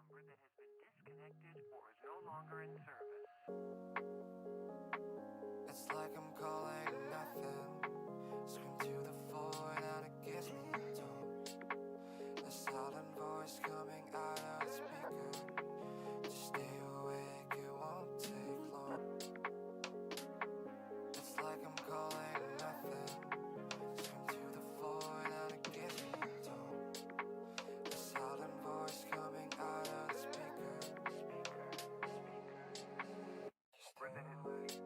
number that has been disconnected or is no longer in service. It's like I'm calling nothing. Scream to the void and it gives me a tone. A silent voice coming out of the speaker. Just stay awake, it won't take long. It's like I'm calling nothing. Scream to the void and it gives me a tone. A silent voice coming out of the speaker. Just stay awake.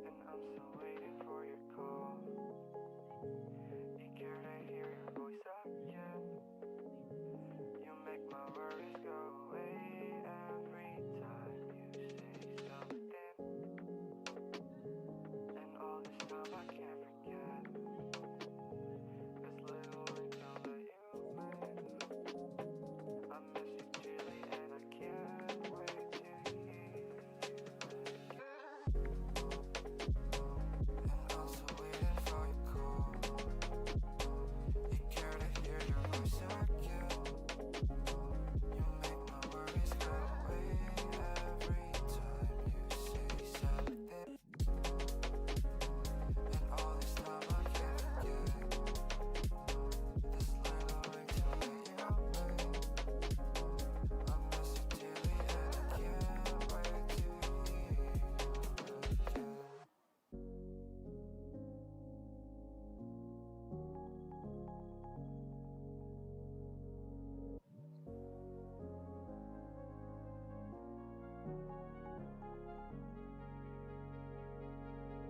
And I'm still waiting for your call. Eager to hear your voice again. You make my worries go away every time you say something. And all this time I can't forget this little encounter you made. I miss you dearly and I can't wait to hear you again. And I'm still waiting for your call. Eager to hear your voice again. You make my worries go away every time you say something. And all this time I can't forget this little ringtone that you made. I miss you dearly and I can't wait to hear you again.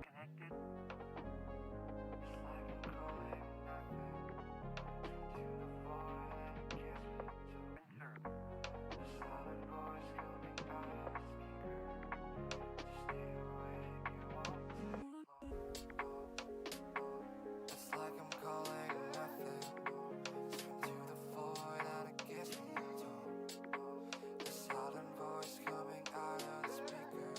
Connected. It's like I'm calling nothing to the void and it gives me a tone. A silent voice coming out of the speaker. Just stay awake, you won't take long. It's like I'm calling nothing. Scream to the void and it gives me a tone. A silent voice coming out of the speaker.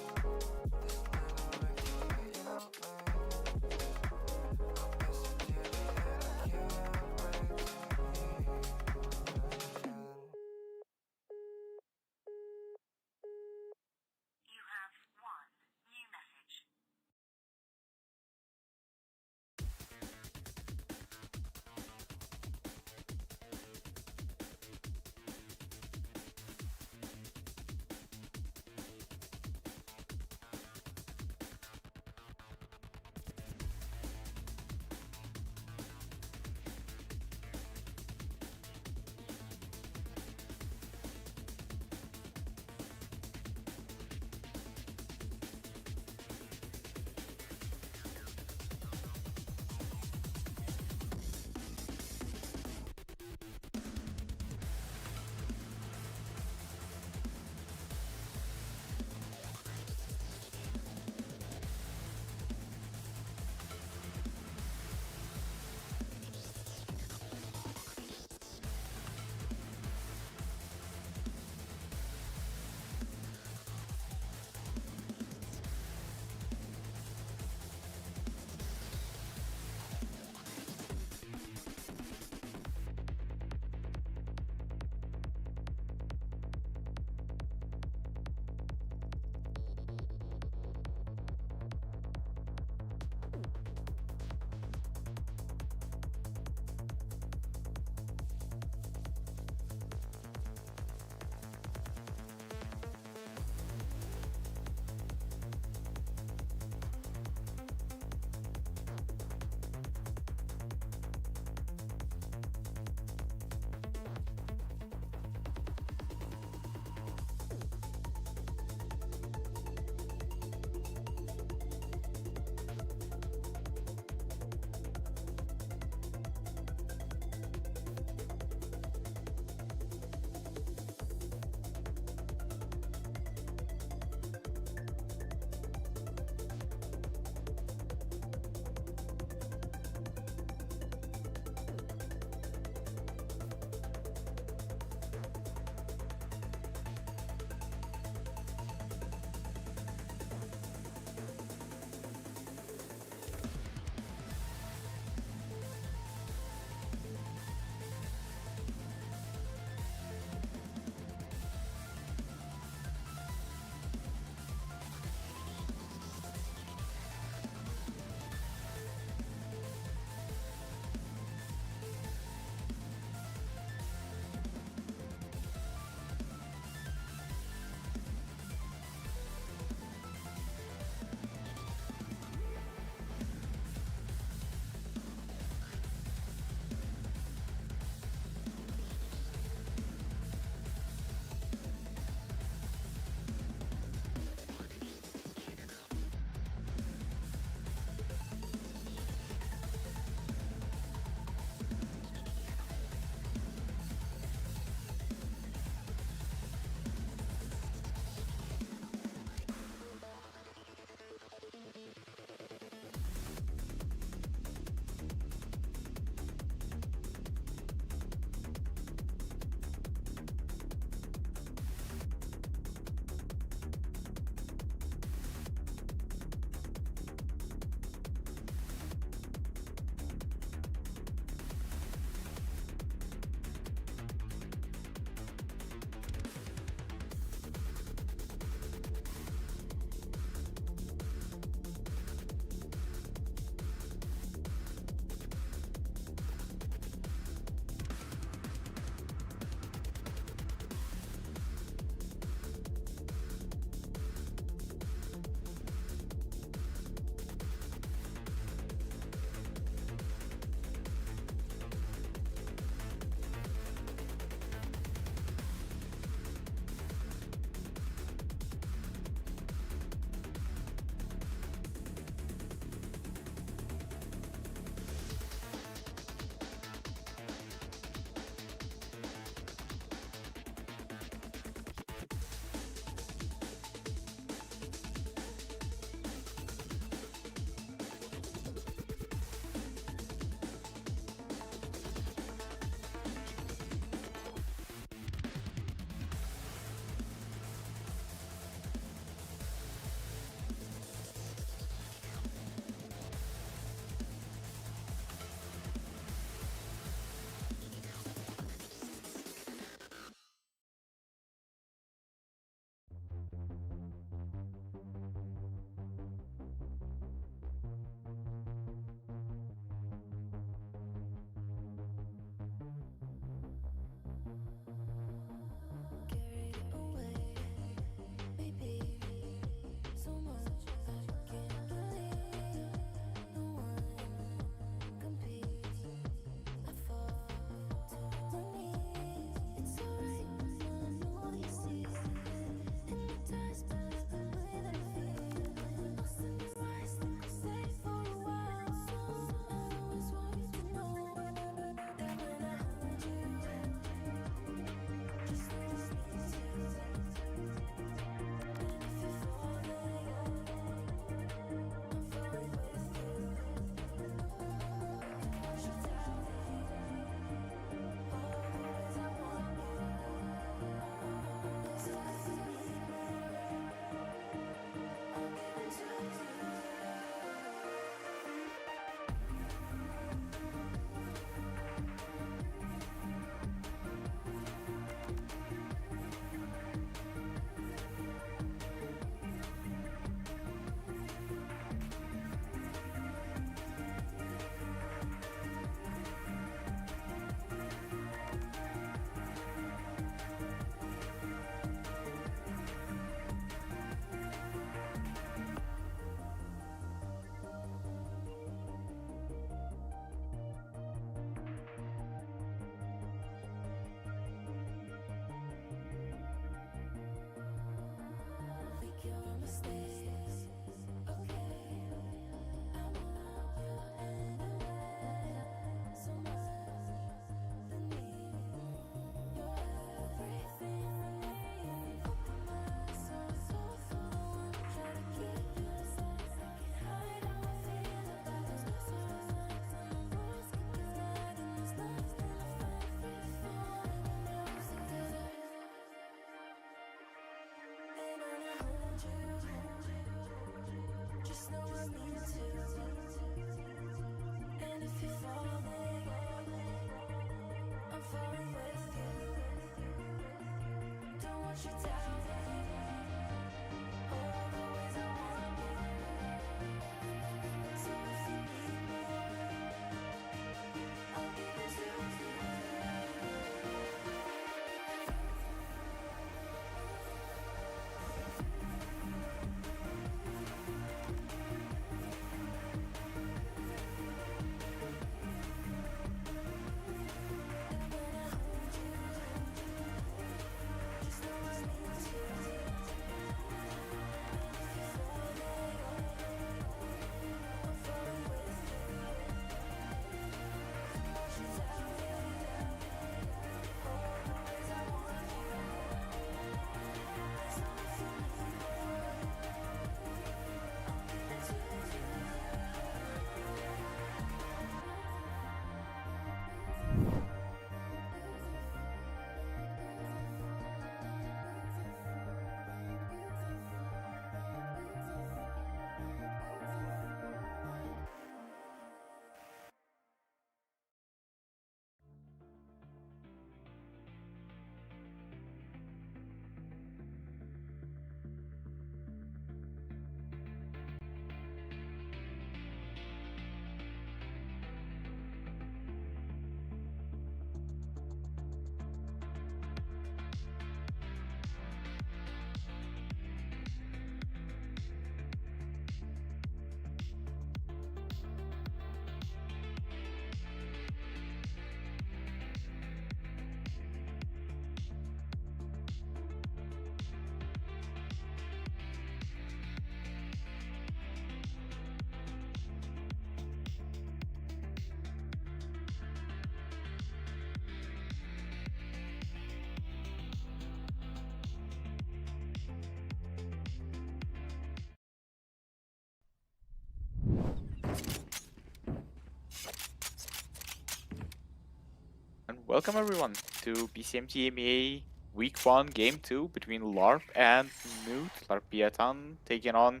And welcome everyone to PCMT EMEA Week 1 Game 2 between Larp and Newt. Larpiatán taking on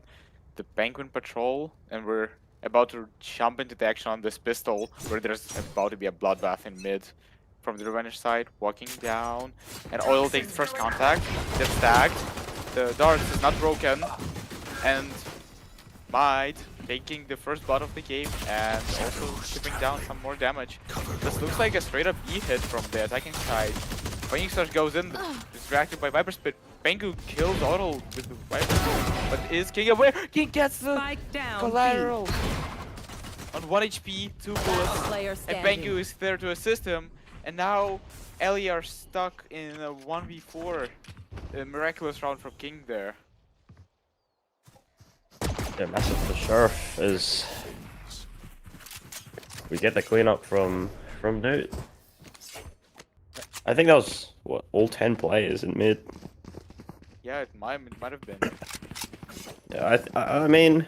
the Penguin Patrol, and we're about to jump into the action on this pistol where there's about to be a bloodbath in mid. From the revenge side, walking down, and Oil takes the first contact, gets tagged, the dart is not broken, and Might taking the first blood of the game and also chipping down some more damage. This looks like a straight up E hit from the attacking side. Phoenix Rush goes in, distracted by Viper Spit. Pengu kills Auto with the Viper Spit, but is King aware? King gets the collateral! On 1 HP, 2 bullets, and Pengu is there to assist him. And now Ellie are stuck in a 1v4. A miraculous round from King there. Yeah, massive for Sheriff is we get the cleanup from Newt. I think that was what, all 10 players in mid. Yeah, it might have been. Yeah, I mean,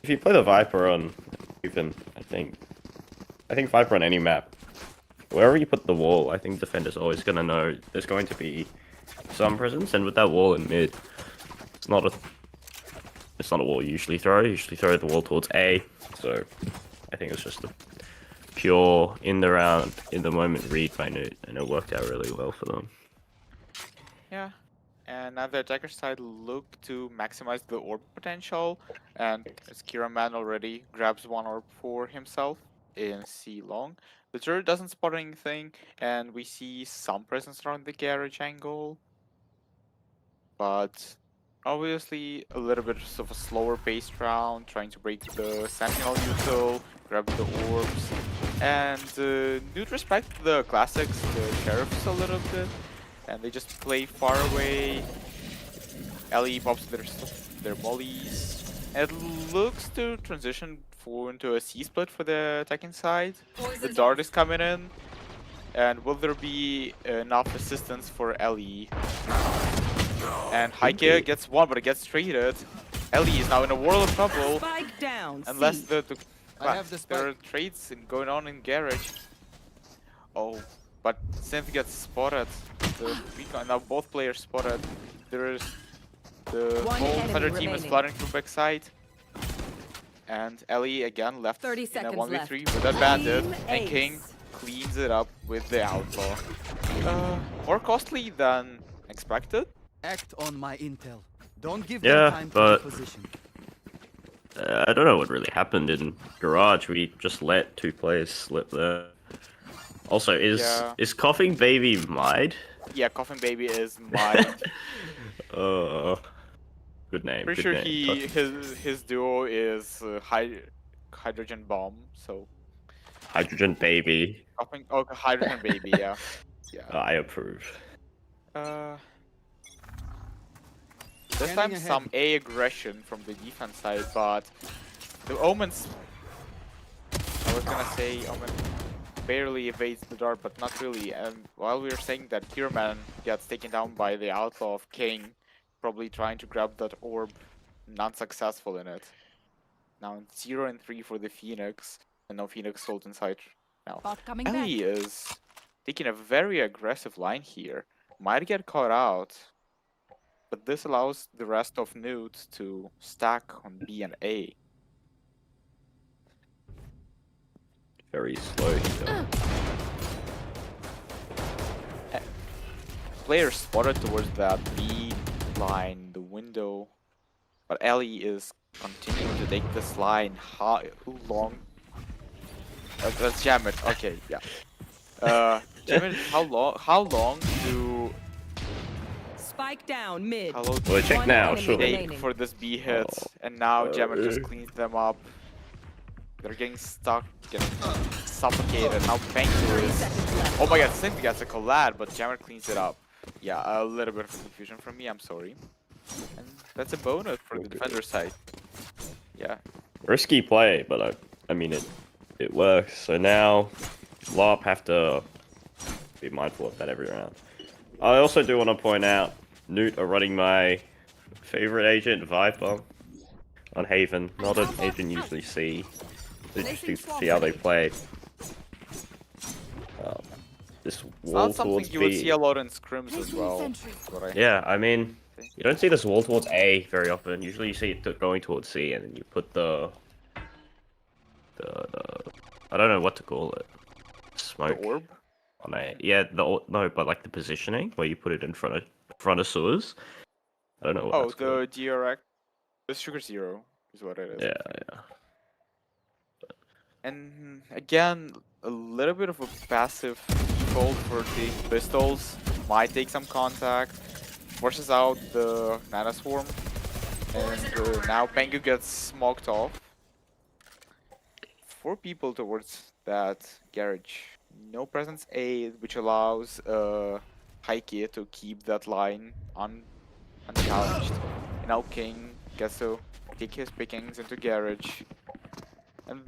if you play the Viper on even, I think Viper on any map, wherever you put the wall, I think defender's always gonna know there's going to be some presence, and with that wall in mid, it's not a wall you usually throw. You usually throw the wall towards A. So I think it's just a pure in the round, in the moment read by Newt, and it worked out really well for them. Yeah. And now the attacker side look to maximize the orb potential, and as Kiraman already grabs one orb for himself in C long. The turret doesn't spot anything, and we see some presence around the garage angle. But obviously a little bit of a slower paced round, trying to break the Sentinel util, grab the orbs, and Newt respect the classics, the sheriffs a little bit, and they just play far away. Ellie pops their mollies, and it looks to transition into a C-split for the attacking side. The dart is coming in, and will there be enough assistance for Ellie? And Heike gets one, but it gets traded. Ellie is now in a world of trouble. Unless there are trades going on in garage. Oh, but Synth gets spotted. Now both players spotted. There is the whole other team is flooding through backside. And Ellie again left in a 1v3 with that bandit, and King cleans it up with the outlaw. More costly than expected, Act on my intel. Don't give Yeah, them time but- to position. I don't know what really happened in Garage. We just let 2 players slip there. Also, Yeah. is Coughing Baby Mide? Yeah, Coffin Baby is mine. Good name. Pretty good sure name. his duo is Hydrogen Bomb. So Hydrogen Baby. Hydrogen Baby. Yeah. Yeah. I approve. This Scanning time ahead. some A aggression from the defense side, but the Omen's. I was gonna say Omen barely evades the dart, but not really. And while we were saying that Hero Man gets taken down by the Outlaw of King, probably trying to grab that orb, not successful in it. Now it's 0 and 3 for the Phoenix, and no Phoenix sold inside. Now Bot coming back. Ellie is taking a very aggressive line here. Might get caught out, but this allows the rest of Nude to stack on B and A. Very slow here. Player spotted towards that B line, the window, but Ellie is continuing to take this line. How long? Let's jam it. Okay, yeah. Jam it. How long do? Spike down mid. How long Well, check One now, enemy sure. take remaining. for this B hit? And now Jammer just Uh. cleans them up. They're getting stuck, getting suffocated. Now Pengu is. Seconds left. Oh my god, Synth gets a collab, but Jammer cleans it up. Yeah, a little bit of confusion from me, I'm sorry. And that's a bonus for the defender side. Yeah. Risky play, but I mean it works. So now Larp have to be mindful of that every round. I also do want to point out Newt are running my favorite agent, Viper, on Haven. Not an agent you usually see. It's interesting to see how they play. This It's wall not something towards you would B. see a lot in scrims as well. What I Yeah, I mean, you don't see this wall towards A very often. Usually you see it going towards C, and then you put the I don't know what to call it. the Smoke orb? on A. Yeah, no, but like the positioning where you put it in front of sewers. I don't know what Oh, that's called. the DRX. The Sugar Zero is what it is. I Yeah, think. yeah. And again, a little bit of a passive default for the pistols. Might take some contact, forces out the Nana Swarm, and now Pengu gets smoked off. 4 people towards that garage. No presence A, which allows Heike to keep that line unchallenged. And now King gets to take his pickings into garage. And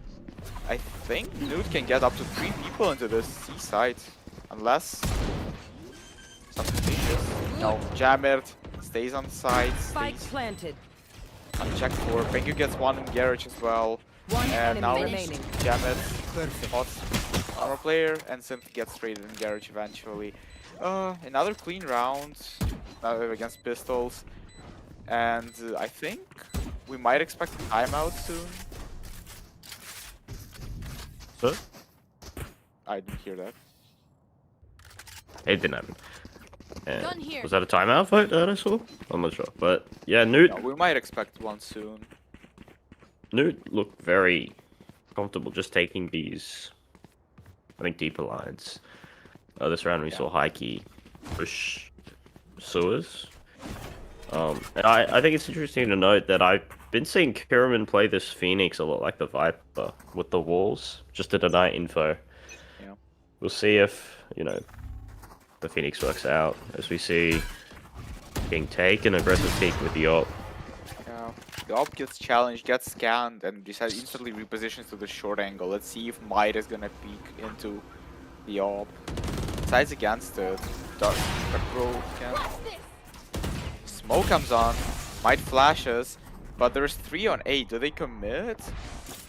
I think Newt can get up to 3 people into this C site, unless something changes. No, Jammer stays on site, Spike stays planted. unchecked for. Pengu gets 1 in garage as well. One And now enemy remaining. Jammer Perfect. spots our player, and Synth gets traded in garage eventually. Another clean round against pistols, and I think we might expect a timeout soon. Huh? I didn't hear that. It didn't happen. Gun here. Was that a timeout fight that I saw? I'm not sure. But yeah, Newt No, we might expect one soon. looked very comfortable just taking these, I think, deeper lines. This round we Yeah. saw Heike push sewers. And I think it's interesting to note that I've been seeing Kiraman play this Phoenix a lot like the Viper with the walls, just to deny info. Yeah. We'll see if, the Phoenix works out, as we see King take an aggressive peek with the op. Yeah. The op gets challenged, gets scanned, and decides instantly repositions to the short angle. Let's see if Might is gonna peek into the op. Decides against it. Dark Bro can. Smoke comes on. Might flashes, but there's 3 on 8. Do they commit?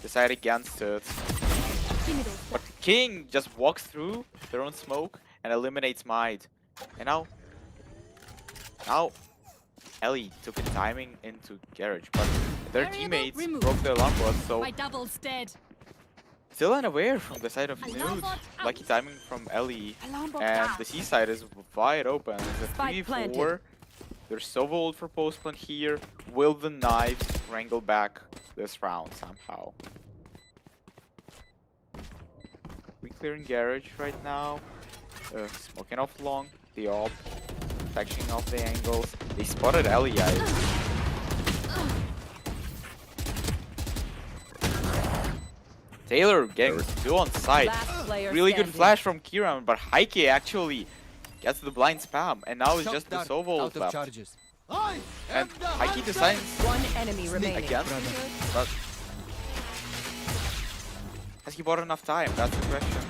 Decide against it. But King just walks through their own smoke and eliminates Might. And now Ellie took a timing into garage, but their Variable teammates removed. broke the alarm bot, so My double's dead. still unaware from the side of Alarm Nude. bot out. Lucky timing from Ellie. Alarm bot And out. the C side is wide open. It's a Spike 3v4. planted. They're so old for postplan here. Will the knives wrangle back this round somehow? We clearing garage right now. Smoking off long. The op. Protection off the angles. They spotted Ellie, guys. Taylor getting 2 on site. Last player Really good standing. flash from Kiran, but Heike actually gets the blind spam, and now it's Shock just the dart Sovo out of left. charges. And Heike decides One enemy remaining. again, but has he bought enough time? That's the question.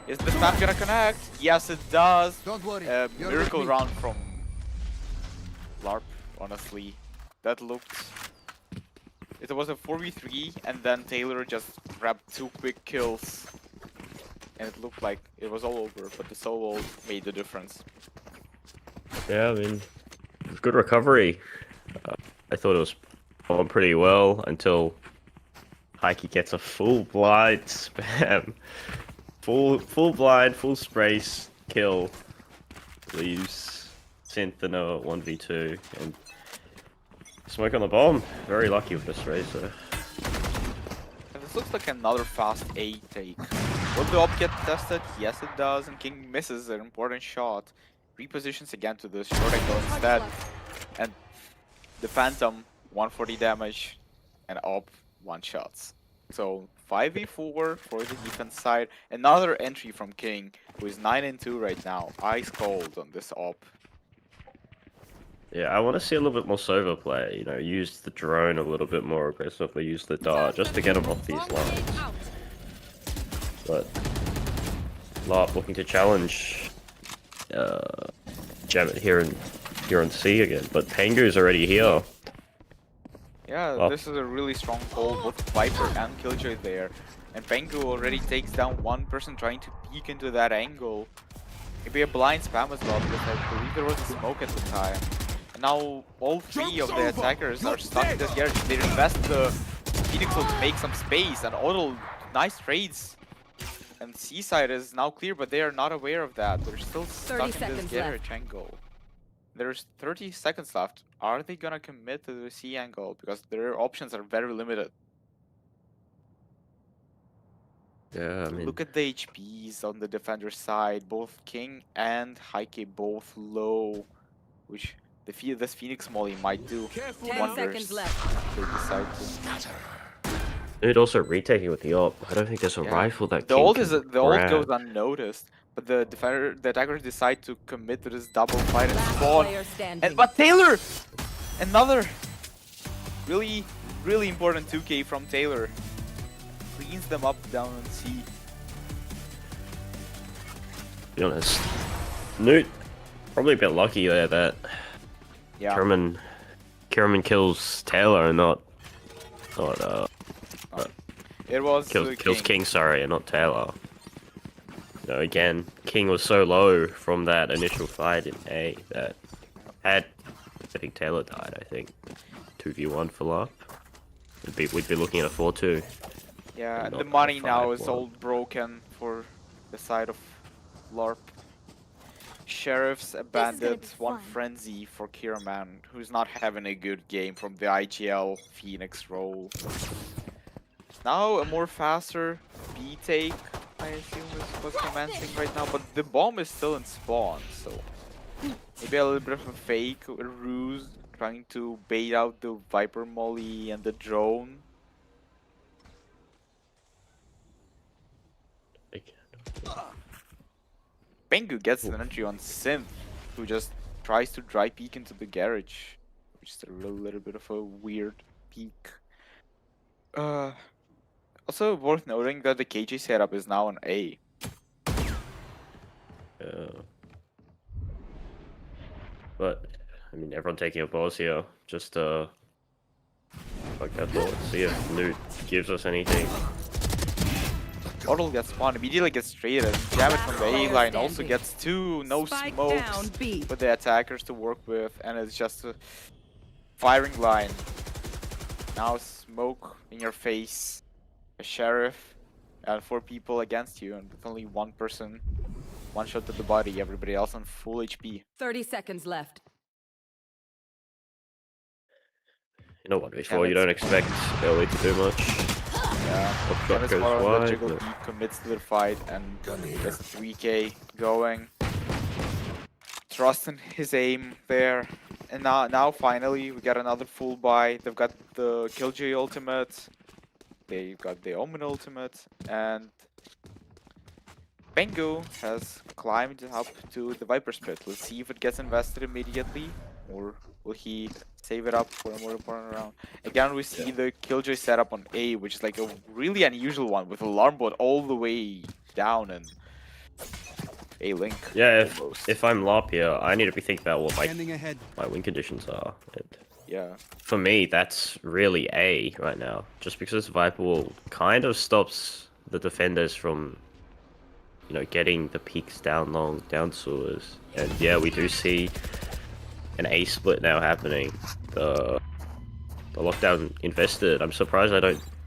Is the spam gonna connect? Yes, it does. Don't worry. A you're miracle with me. round from Larp, honestly. That looked... It was a 4v3, and then Taylor just grabbed 2 quick kills. And it looked like it was all over, but the solo made the difference. Yeah, I mean, it was good recovery. I thought it was going pretty well until Heike gets a full blind spam. Full blind, full sprays, kill. Leaves Synth in a 1v2 and smoke on the bomb. Very lucky with this Razor. And this looks like another fast A take. Will the op get tested? Yes, it does, and King misses an important shot. Repositions again to the short angle instead. And the Phantom, 140 damage, and op 1 shots. So 5v4 for the defense side. Another entry from King, who is 9-2 right now. Ice cold on this op. Yeah, I want to see a little bit more Sova play. You know, use the drone a little bit more aggressively, use the dart just to get him off these lines. But Larp looking to challenge Jamet here on C again. But Pengu's already here. Yeah, Well. this is a really strong hold, both Viper and Killjoy there. And Pengu already takes down one person trying to peek into that angle. Maybe a blind spam as well, because I believe there was a smoke at the time. And now all 3 of the attackers are stuck in this garage. They invest the Phoenix to make some space, and all nice trades. And Seaside is now clear, but they are not aware of that. They're still stuck in this seconds garage left. angle. There's 30 seconds left. Are they gonna commit to the C angle? Because their options are very limited. Yeah, I mean, Look at the HPs on the defender side. Both King and Heike both low, which this Phoenix Molly might do 10 wonders seconds left. if they decide to. dude, also retaking with the op. I don't think there's a Yeah. rifle that The King ult can ult grab. goes unnoticed, but the attackers decide to commit to this double fight and Last spawn. player standing. And but Taylor, another really important 2K from Taylor. Cleans them up down on C. To be honest, Newt probably a bit lucky there that Yeah. Kierman kills Taylor and not It was kills King, sorry, and not Taylor. You know, again, King was so low from that initial fight in A that I think Taylor died, I think. 2v1 for Larp. We'd be looking at a 4-2. Yeah, Not the money a now is 5-1. all broken for the side of LARP. Sheriffs abandoned one frenzy for Kiraman, who's not having a good game from the IGL Phoenix role. Now a more faster B take, I assume is what's commencing right now, but the bomb is still in spawn, so maybe a little bit of a fake, a ruse, trying to bait out the Viper Molly and the drone. Pengu gets an entry on Synth, who just tries to dry peek into the garage, which is a little bit of a weird peek. Also worth noting that the KJ setup is now on A. But I mean, everyone taking a pause here. Just like that thought. See if Newt gives us anything. Bottle gets spawned, immediately gets traded. Jamet from the A line also Standing. gets 2 no Spike smokes down, B. for the attackers to work with, and it's just a firing line. Now smoke in your face, a sheriff, and 4 people against you, and with only 1 person, 1 shot to the body, everybody else on full HP. 30 seconds left. You know what, before you don't expect early to do much. Yeah, Shot Kevin's goes one of the wide, jiggle but- beat, commits to the fight and gets 3k going. Trust in his aim there. And now finally we got another full buy. They've got the Killjoy ultimate. They've got the Omen ultimate. And Bengu has climbed up to the Viper's Pit. Let's see if it gets invested immediately. Or will he save it up for a more important round? Again, we see the Killjoy setup on A, which is like a really unusual one with alarm bot all the way down and A link. Yeah, almost. if I'm Larpia, I need to be thinking about what Standing ahead. my win conditions are. And Yeah. for me, that's really A right now. Just because Viper will kind of stops the defenders from, you know, getting the peaks down long, down sewers. And yeah, we do see an A split now happening. The lockdown invested. I'm surprised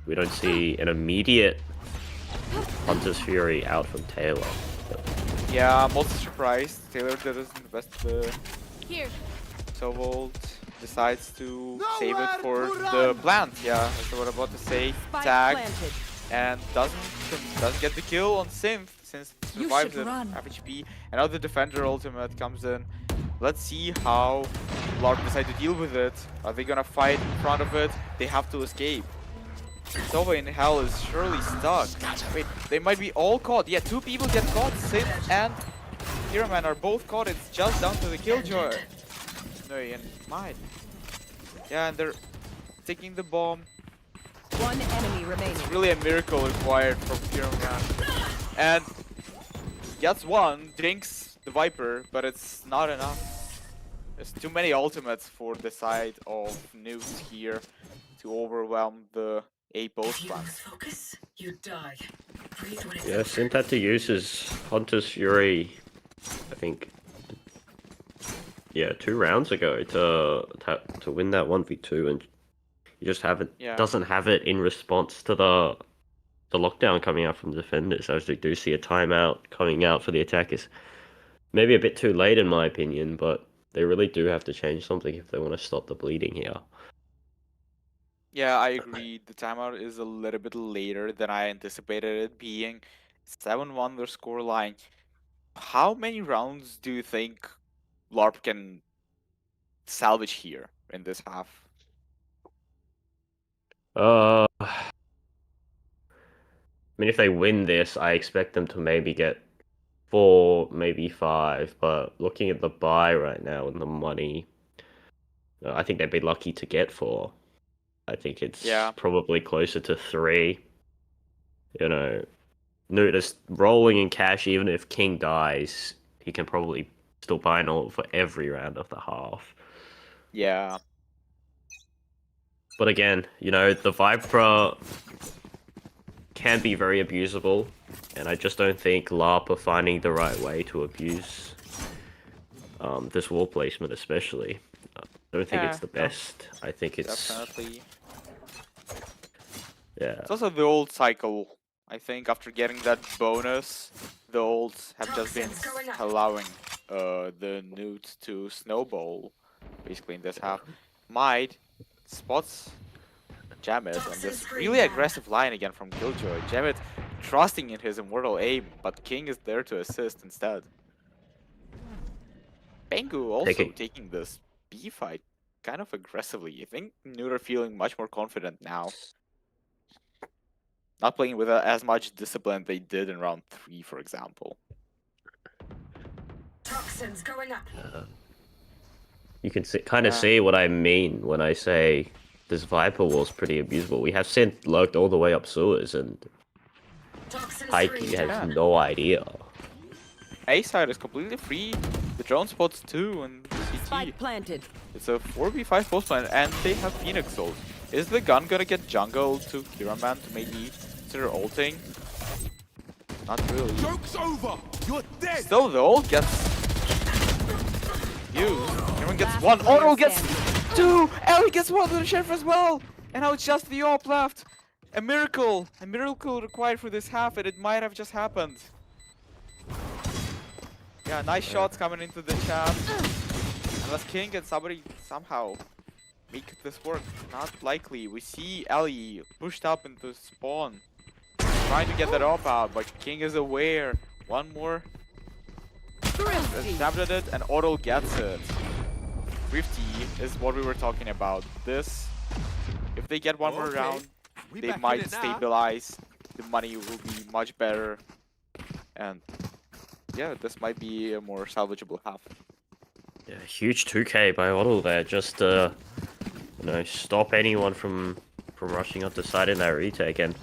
we don't see an immediate Hunter's Fury out from Taylor. Yeah, I'm also surprised. Taylor doesn't invest the Here. Sovold decides to save it for the plant. Yeah, that's what I'm about to say. Spike Tag planted. and doesn't get the kill on Synth since it You survives should in run. half HP. And now the defender ultimate comes in. Let's see how Larp decide to deal with it. Are they gonna fight in front of it? They have to escape. Sova in hell is surely stuck. Wait, they might be all caught. Yeah, 2 people get caught. Synth and Hiraman are both caught. It's just down to the Killjoy. No, and mine. Yeah, and they're taking the bomb. One enemy remaining. It's really a miracle required from Hiraman. And gets one, drinks the Viper, but it's not enough. There's too many ultimates for the side of Newt here to overwhelm the A post If you plant. lose focus, you die. Breathe when it's Yeah, over. Synth had to use his Hunter's Fury, I think, yeah, 2 rounds ago to win that 1v2, and you just doesn't have it in response to the lockdown coming out from the defenders. As we do see a timeout coming out for the attackers. Maybe a bit too late in my opinion, but they really do have to change something if they want to stop the bleeding here. Yeah, I agree. The timeout is a little bit later than I anticipated it being. 7-1 their scoreline. How many rounds do you think LARP can salvage here in this half? I mean, if they win this, I expect them to maybe get 4, maybe 5. But looking at the buy right now and the money, I think they'd be lucky to get 4. I think it's probably closer to 3. You know, Newt is rolling in cash. Even if King dies, he can probably still buy an ult for every round of the half. Yeah. But again, you know, the Viper can be very abusable, and I just don't think LARP are finding the right way to abuse this wall placement, especially. I don't think it's the best. I think it's Definitely. yeah. It's also the old cycle. I think after getting that bonus, the olds have just been allowing the Newt to snowball, basically in this half. Might spots Jamet on this really aggressive line again from Killjoy. Jamet trusting in his immortal aim, but King is there to assist instead. Bengu also taking this B fight kind of aggressively. I think Newt are feeling much more confident now. Not playing with as much discipline they did in round 3, for example. Toxins going up. You can kind of see what I mean when I say this Viper wall's pretty abusable. We have Synth lurked all the way up sewers, and Heike has no idea. A side is completely free. The drone spots too, and CT. Spike planted. It's a 4v5 post plan, and they have Phoenix ult. Is the gun gonna get jungle to Kiraman to maybe consider ulting? Not really. Joke's over. You're dead. Still, the ult gets used. Kiraman gets 1. Oro gets 2. Ellie gets 1 with the sheriff as well. And now it's just the AWP left. A miracle required for this half, and it might have just happened. Yeah, nice shots coming into the chat. Unless King and somebody somehow make this work. Not likely. We see Ellie pushed up into spawn, trying to get that up out, but King is aware. One more. Stabbed at it, and Otto gets it. 50 is what we were talking about. This, if they get one more Okay. round, We they back in might it now. stabilize. The money will be much better, and yeah, this might be a more salvageable half. Yeah, huge 2K by Otto there, just stop anyone from rushing up the side in that retake. And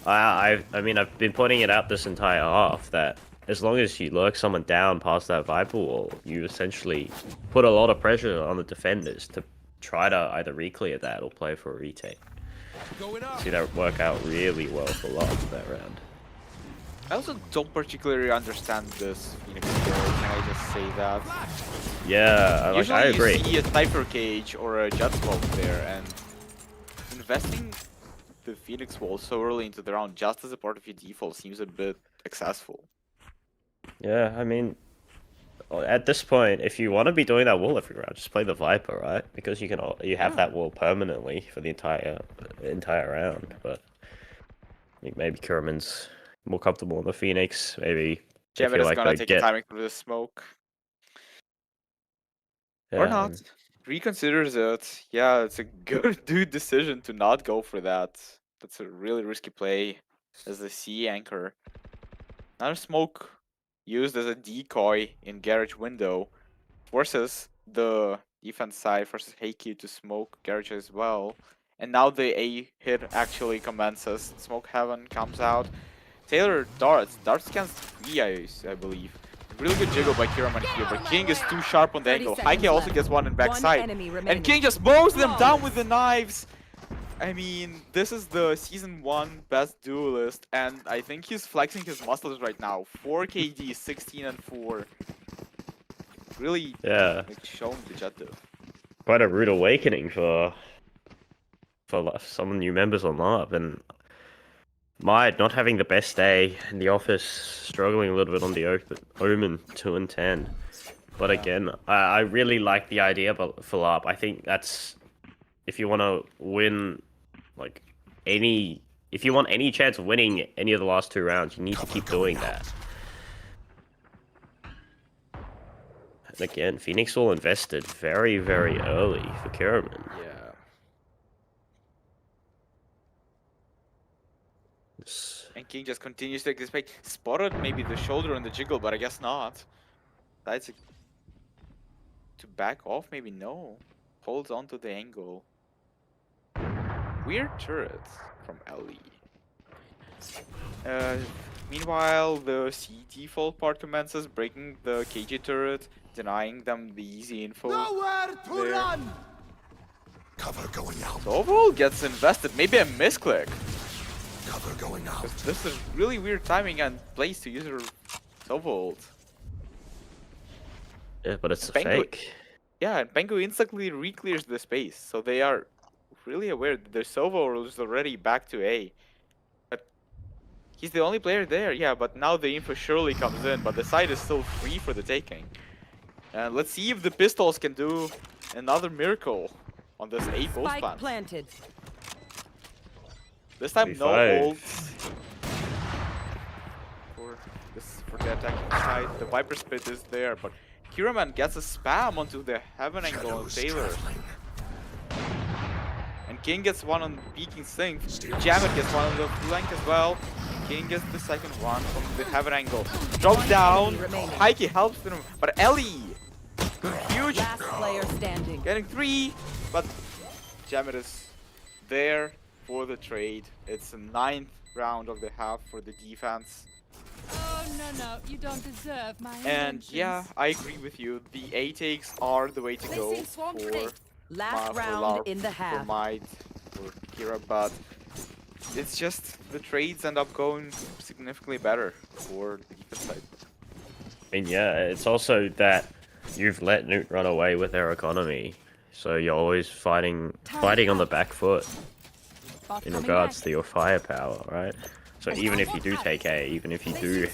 I mean, I've been pointing it out this entire half that as long as you lurk someone down past that Viper wall, you essentially put a lot of pressure on the defenders to try to either re-clear that or play for a retake. Going up. See that work out really well for Larp that round. I also don't particularly understand this Phoenix build, can I just say that? Yeah, Usually I agree. you see a Cypher Cage or a Jet Smoke there, and investing the Phoenix wall so early into the round just as a part of your default seems a bit excessful. Yeah, I mean, at this point, if you want to be doing that wall every round, just play the Viper, right? Because you have that wall permanently for the entire round. But I think maybe Kuraman's more comfortable on the Phoenix. Maybe they Jamet feel is like gonna they take a get timing through the smoke. Or yeah, not. Reconsiders it. Yeah, it's a good dude decision to not go for that. That's a really risky play as the C anchor. Another smoke used as a decoy in garage window forces the defense side, forces Heiki to smoke garage as well. And now the A hit actually commences. Smoke heaven comes out. Taylor darts. Darts scans 3, I believe. Really good jiggle by Kiraman here, but King is too sharp on the 30 angle. seconds Heike also left. gets one in One backside. enemy And remaining. King just mows them down with the knives. I mean, this is the season 1 best duelist, and I think he's flexing his muscles right now. 4 KD, 16 and 4. Really yeah, like, showing the jet diff. quite a rude awakening for some new members on Larp. And Might not having the best day in the office, struggling a little bit on the Omen 2 and 10. But again, I really like the idea for Larp. I think that's if you want to win, like if you want any chance of winning any of the last 2 rounds, you need to keep doing that. And again, Phoenix all invested very, very early for Kiraman. Yeah. And King just continues to anticipate. Spotted maybe the shoulder on the jiggle, but I guess not. That's to back off, maybe no. Holds on to the angle. Weird turrets from Ellie. Meanwhile, the C default part commences, breaking the KJ turret, denying them the easy info. Nowhere to there. run. Cover going out. So overall gets invested, maybe a misclick. Cover going out. This is really weird timing and place to use her Sovolt. Yeah, but it's a Pengu- fake. Yeah, and Pengu instantly re-clears the space, so they are really aware that their Sovo is already back to A. But he's the only player there, yeah, but now the info surely comes in, but the site is still free for the taking. And let's see if the pistols can do another miracle on this A post Spike plant. planted. This time no 35. ults for the attacking side. The Viper Spit is there, but Kiraman gets a spam onto the heaven angle on Shadows Taylor. traveling. And King gets one on peeking sync. Jamet gets one on the flank as well. King gets the second one from the heaven angle. Drops down. enemy remaining. Heike helps them, but Ellie, huge, Last player standing. getting 3, but Jamet is there for the trade. It's the 9th round of the half for the defense. Oh, no, you don't deserve my And yeah, I agree with you. The A takes are the way to go Placing swarm for grenade. Last for round Larp, in the for half. Might, for Kira, but it's just the trades end up going significantly better for the defense side. I mean, yeah, it's also that you've let Newt run away with their economy, so you're always fighting on the back foot in regards to your firepower, right? So even if you do take A, even if you do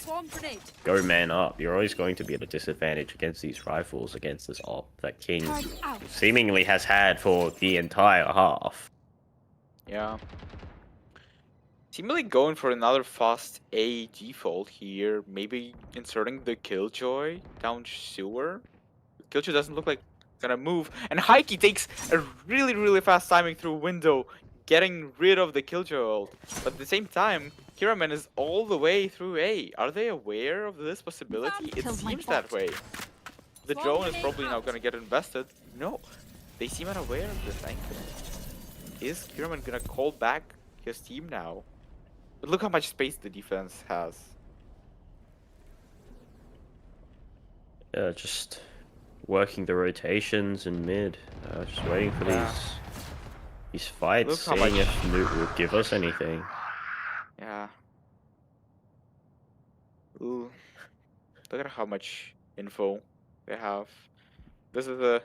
go man up, you're always going to be at a disadvantage against these rifles, against this op that King seemingly has had for the entire half. Yeah. Seemingly going for another fast A default here, maybe inserting the Killjoy down sewer. Killjoy doesn't look like it's gonna move, and Heike takes a really fast timing through window, getting rid of the Killjoy ult. But at the same time, Kiraman is all the way through A. Are they aware of this possibility? It seems that way. The drone is probably now gonna get invested. No, they seem unaware of this angle. Is Kiraman gonna call back his team now? But look how much space the defense has. Yeah, just working the rotations in mid. Just waiting for these fights, Look how seeing much- if Newt will give us anything. Yeah. Ooh. Look at how much info they have. This is the...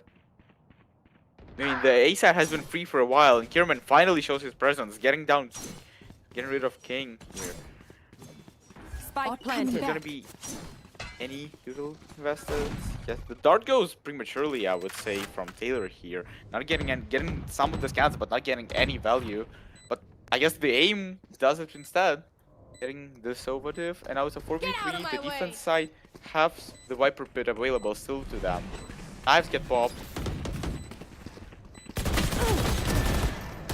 I mean, the A side has been free for a while, and Kierman finally shows his presence, getting rid of King here. Spike Is planted. there gonna be any doodle invested? Yes, the dart goes prematurely, I would say, from Taylor here. Not getting some of the scans, but not getting any value. But I guess the aim does it instead. Getting the Sovative, and now it's a 4v3. The defense side has the Viper pit available still to them. Knives get popped.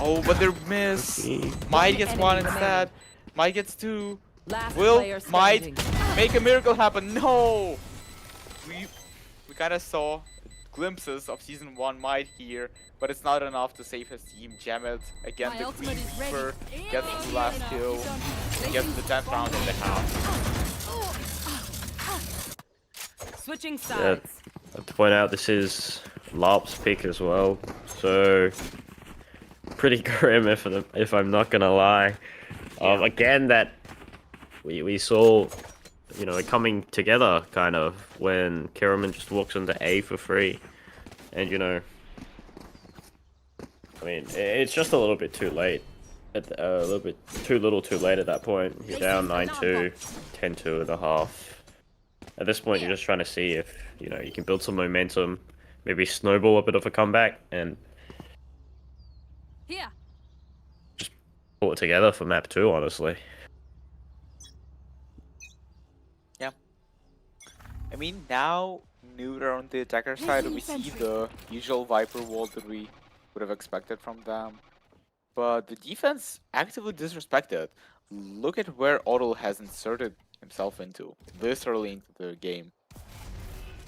Oh, but they're miss. Might gets one instead. Might gets two. Last Will player might standing. make a miracle happen. No, we kind of saw glimpses of season 1 might here, but it's not enough to save his team. Jamet again, My the ultimate Queen is ready. Reaper gets the last kill, gets the 10th round in the half. Switching Yeah, sides. I have to point out this is Larp's pick as well, so pretty grim if I'm not gonna lie. Again, that we saw, you know, it coming together kind of when Keraman just walks into A for free, and you know, I mean, it's just a little bit too late. A little bit too little too late at that point. You're down 9-2, 10-2 at the half. At this point, you're just trying to see if, you know, you can build some momentum, maybe snowball a bit of a comeback, and Here. pull it together for map 2, honestly. Yeah. I mean, now Nude are on the attacker side, we see the usual Viper wall that we would have expected from them. But the defense actively disrespected. Look at where Otto has inserted himself into this early into the game.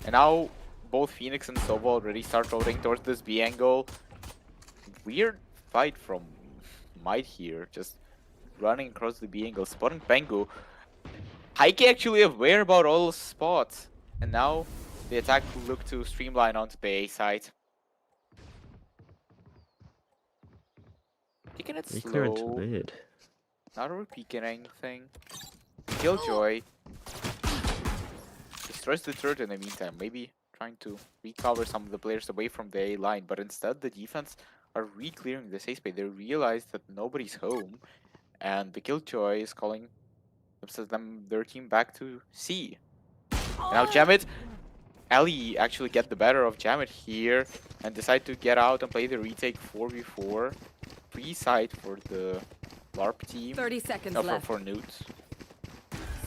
And now both Phoenix and Sova already start rotating towards this B angle. Weird fight from Might here, just running across the B angle, spotting Pengu. Heike actually aware about all those spots. And now the attack will look to streamline onto the A side. Taking it Clear into slow. mid. Not overpeaking anything. Killjoy destroys the turret in the meantime, maybe trying to recover some of the players away from the A line, but instead the defense are re-clearing the safe space. They realize that nobody's home, and the Killjoy is calling their team back to C. And now Jamet, Ellie actually get the better of Jamet here and decide to get out and play the retake 4v4. Free side for the LARP team. 30 seconds No, left. for Newt.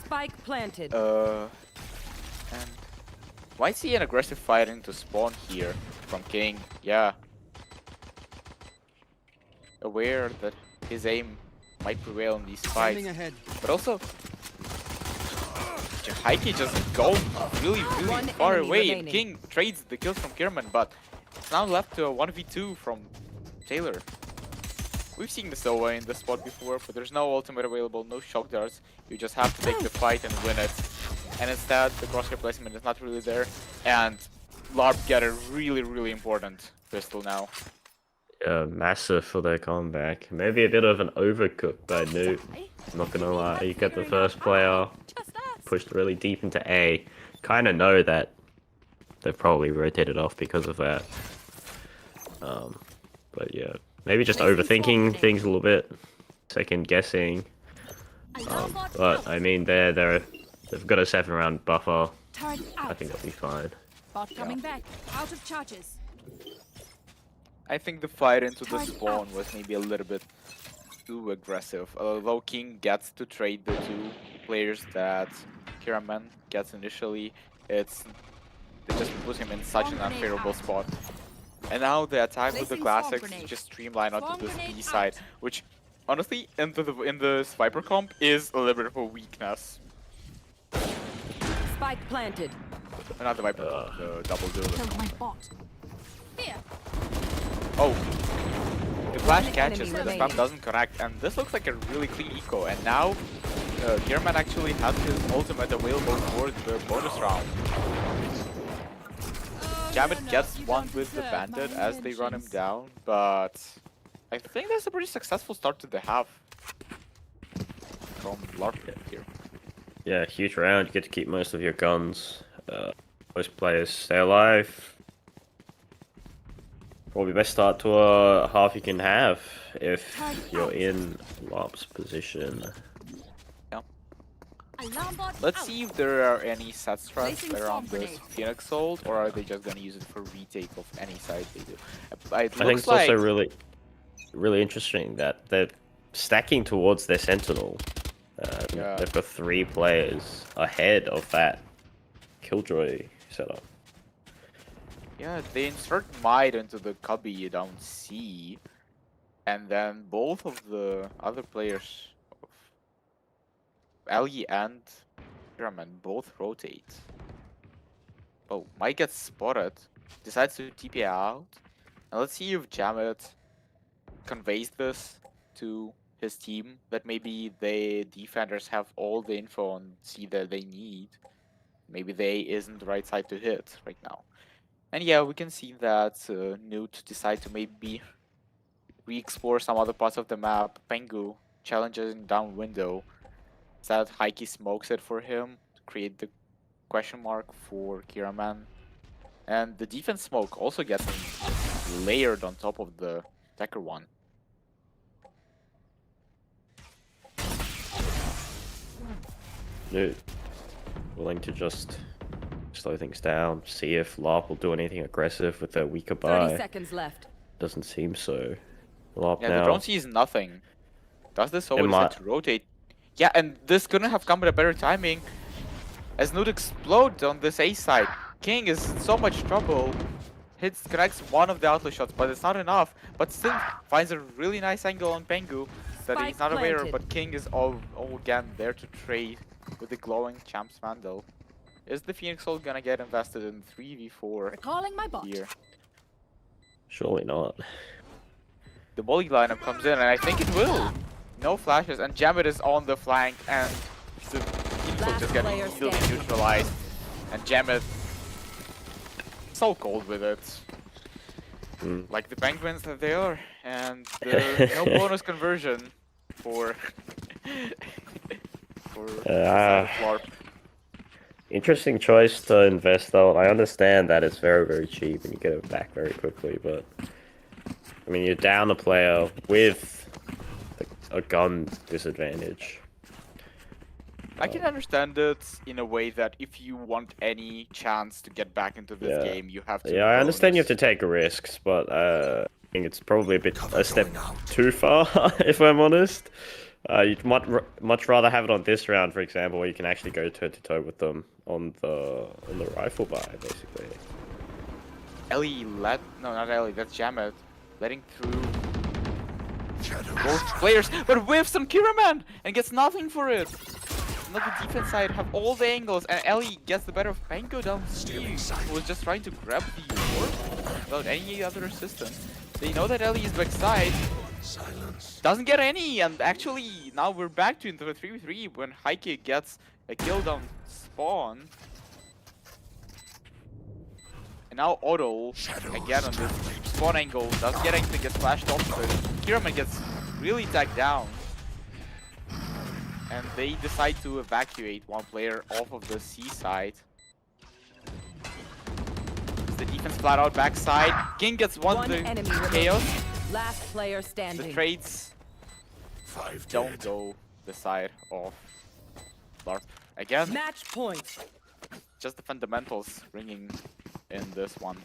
Spike planted. And might see an aggressive fight into spawn here from King. Yeah. Aware that his aim might prevail in these fights. Ahead. But also, Heike just goes really One far enemy away. remaining. King trades the kills from Kierman, but it's now left to a 1v2 from Taylor. We've seen the Sova in this spot before, but there's no ultimate available, no shock darts. You just have to take the fight and win it. And instead, the crosshair placement is not really there. And LARP get a really important pistol now. Yeah, massive for their comeback. Maybe a bit of an overcook by Newt. I'm not gonna lie, you get the first player Just us. pushed really deep into A. Kind of know that they've probably rotated off because of that. But yeah, maybe just overthinking things a little bit, second guessing. Alarm bot But out. I mean, they've got a 7-round buffer. Turret I out. think they'll be fine. Bot coming back. Out of charges. I think the fight into the Turret spawn out. was maybe a little bit too aggressive. Although King gets to trade the 2 players that Kiraman gets initially, they just put him in such an Bomb grenade unfavorable out. spot. And now the attack with the Placing swarm classics grenade. just streamlined onto Swarm this grenade B side, out. which honestly in the Viper comp is a little bit of a weakness. Spike planted. Not the Viper comp, the double duelist. Killed my bot. Here. Oh, the flash One catches, enemy but the spam remaining. doesn't connect, and this looks like a really clean eco. And now, Gearman actually has his ultimate available for the bonus round. Oh, Jamit no, gets you one don't with the deserve bandit my as they run him inventions. down, but I think that's a pretty successful start to the half from Larpiatán here. Yeah, huge round. You get to keep most of your guns. Most players stay alive. Probably best start to a half you can have if you're in Larp's position. Alarm bot Let's out. see if there are any set strats Placing around swarm this grenade. Phoenix Sold, or are they just gonna use it for retake of any side they do? It I think looks it's like also really interesting that they're stacking towards their Sentinel. Yeah. They've got 3 players ahead of that Killjoy setup. yeah, they insert Might into the cubby down C, and then both of the other players, of Ali and Pyramid, both rotate. Oh, Might gets spotted, decides to TP out. Now let's see if Jamit conveys this to his team, that maybe the defenders have all the info on C that they need. Maybe they isn't the right side to hit right now. And yeah, we can see that Newt decide to maybe re-explore some other parts of the map. Pengu challenging down window. Instead, Heike smokes it for him to create the question mark for Kiraman. And the defense smoke also gets him layered on top of the attacker one. Newt, willing to just slow things down, see if Larp will do anything aggressive with their weaker 30 buy. seconds left. Doesn't seem so. Larp Yeah, now. the drone sees nothing. Does this always might- decide to rotate? Yeah, and this couldn't have come at a better timing. As Newt explodes on this A side, King is in so much trouble. Connects one of the outlet shots, but it's not enough. But still finds a really nice angle on Pengu that he's Spike not aware of. planted. But King is all again there to trade with the glowing Champ's Vandal. Is the Phoenix Soul gonna get invested in 3v4 Calling my bot. here? Surely not. The Molly lineup comes in, and I think it will. No flashes, and Jamit is on the flank, and the Phoenix Soul Last just getting player easily standing. neutralized. And Jamit so cold with it. Mm. Like the penguins that they are, and no bonus conversion for for Larp. Interesting choice to invest though. I understand that it's very cheap and you get it back very quickly, but I mean you're down a player with a gun disadvantage. I can understand it in a way that if you want any chance to get back into this Yeah. game, you have to. Yeah, I understand you have to bonus. take risks, but I think it's probably a step going out. too far, if I'm honest. You'd much rather have it on this round, for example, where you can actually go toe to toe with them on the rifle buy, basically. Ellie no, not Ellie, that's Jamit, letting through Shadows both players, but whiffs on Kiraman and gets nothing for it. Now the defense side have all the angles, and Ellie gets the better of Panko down C, who was just trying to grab the orb without any other assistance. They know that Ellie is backside, silence. doesn't get any, and actually now we're back to into the 3v3 when Heike gets a kill down spawn. And now Otto, again on this spawn angle, doesn't get anything, gets flashed off of it. Kiraman gets really tagged down. And they decide to evacuate one player off of the C side. The defense flat out backside. King gets One the enemy remaining. chaos. Last player The standing. trades 5 don't dead. go the side of Larp. Again, Match point. just the fundamentals ringing in this one.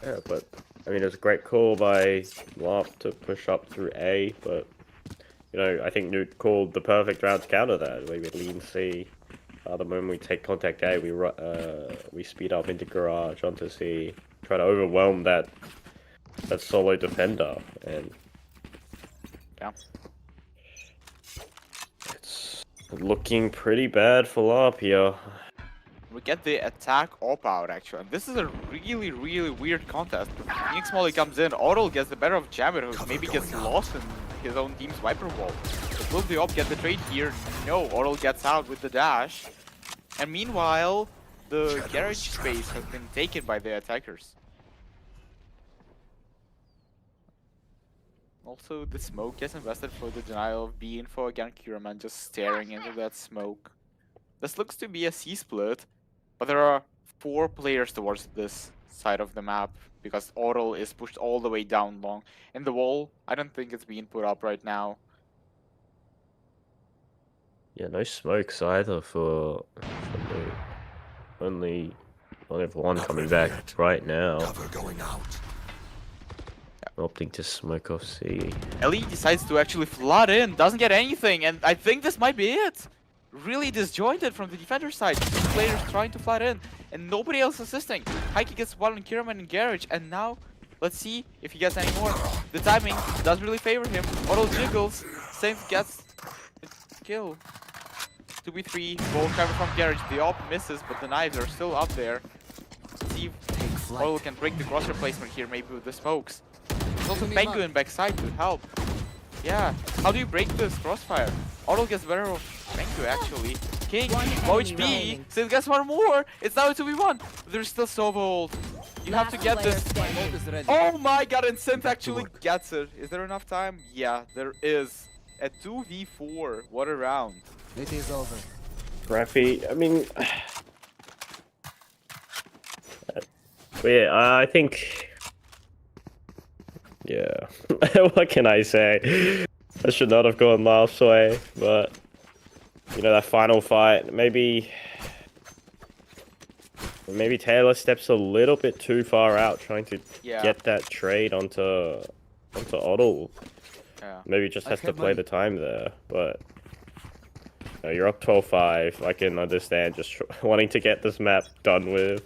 Yeah, but I mean, it was a great call by Larp to push up through A, but you know, I think Newt called the perfect round to counter that. We would lean C. The moment we take contact A, we speed up into garage onto C, try to overwhelm that solo defender, and Yeah. it's looking pretty bad for Larp here. We get the attack op out actually, and this is a really, really weird contest. Phoenix Molly comes in, Otto gets the better of Jammer, who maybe gets lost in his own team's Viper wall. But will the op get the trade here? No, Otto gets out with the dash. And meanwhile, the garage space has been taken by the attackers. Also, the smoke gets invested for the denial of B info. Again, Kiraman just staring into that smoke. This looks to be a C split, but there are 4 players towards this side of the map because Oral is pushed all the way down long. In the wall, I don't think it's being put up right now. Yeah, no smokes either for Newt. Only have one coming back right now. Cover going out. Opting to smoke off C. Ellie decides to actually flood in, doesn't get anything, and I think this might be it. Really disjointed from the defender side. 2 players trying to flood in, and nobody else assisting. Heike gets one on Kiraman in garage, and now let's see if he gets any more. The timing does really favor him. Otto jiggles, Saint gets the kill. 2v3, both coming from garage. The op misses, but the knives are still up there. Let's see if Otto can break the cross replacement here, maybe with the smokes. There's also Pengu in backside to help. Yeah, how do you break this crossfire? Otto gets better of Pengu actually. King, low HP, Sid gets one more. It's now a 2v1. There's still Sovold. You have to get this. Oh my god, and Synth actually gets it. Is there enough time? Yeah, there is. At 2v4, what a round. It is over. Rafi, I mean, but yeah, I think, yeah, what can I say? I should not have gone last way, but you know, that final fight, maybe Taylor steps a little bit too far out trying to get that trade onto Otto. Yeah. Maybe just has to play the time there, but you know, you're up 12-5. I can understand just wanting to get this map done with.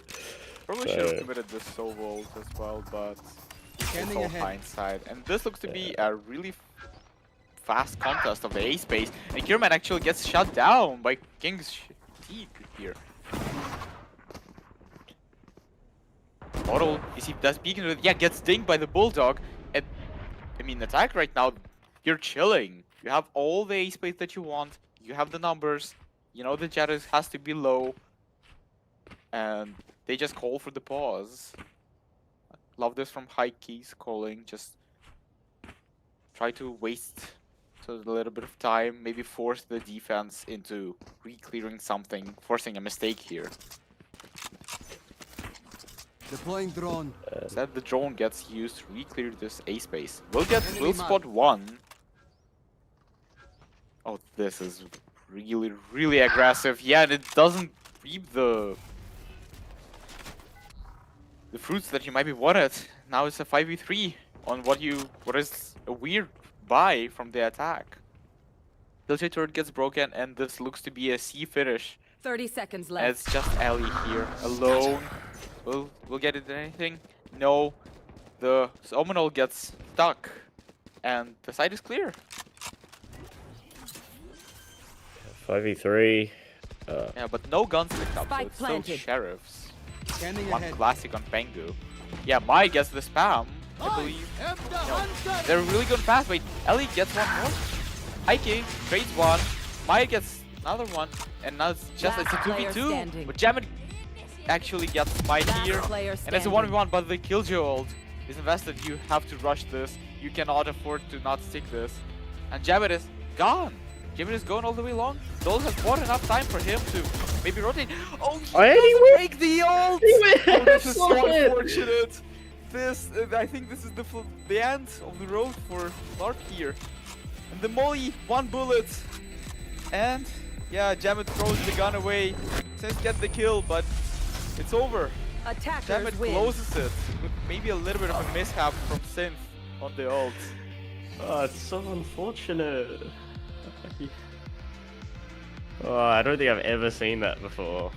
Probably should have committed this Sovold as well, but it's all hindsight. And this looks to be a really fast contest of the A space, and Kierman actually gets shut down by King's Teak here. Otto, is he does peek into it? Yeah, gets dinged by the Bulldog. And I mean, attack right now, you're chilling. You have all the A space that you want. You have the numbers. You know the jet has to be low. And they just call for the pause. Love this from high keys calling. Just try to waste a little bit of time. Maybe force the defense into re-clearing something. Forcing a mistake here. Deploying drone. Instead, the drone gets used to re-clear this A space. We'll spot one. Oh, this is really, really aggressive. Yeah, and it doesn't reap the fruits that you might be wanted. Now it's a 5v3 on what is a weird buy from the attack. Killjoy turret gets broken, and this looks to be a C finish. 30 seconds And left. it's just Ellie here, alone. We'll get into anything? No. The Omenol gets stuck, and the site is clear. 5v3. Yeah, but no guns picked up, so Spike it's still planted. sheriffs. Scanning One ahead. classic on Pengu. Yeah, Mai gets the spam, I believe. They're really good fast. Wait, Ellie gets one more. Heike trades one. Mai gets another one, and now it's just Last it's a player 2v2. standing. But Jamin actually gets Mai Last here, player and it's a standing. 1v1. But the Killjoy ult is invested. You have to rush this. You cannot afford to not stick this. And Jamin is gone. Jamin is going all the way long. Dole has bought enough time for him to maybe rotate. Oh, he doesn't break the ult! Oh, this is so unfortunate. This, I think this is the end of the road for Larp here. And the molly, 1 bullet. And yeah, Jamet throws the gun away. Synth get the kill, but it's over. Attackers Jamet win. closes it with maybe a little bit of a mishap from Synth on the ult. Oh, it's so unfortunate. Oh, I don't think I've ever seen that before.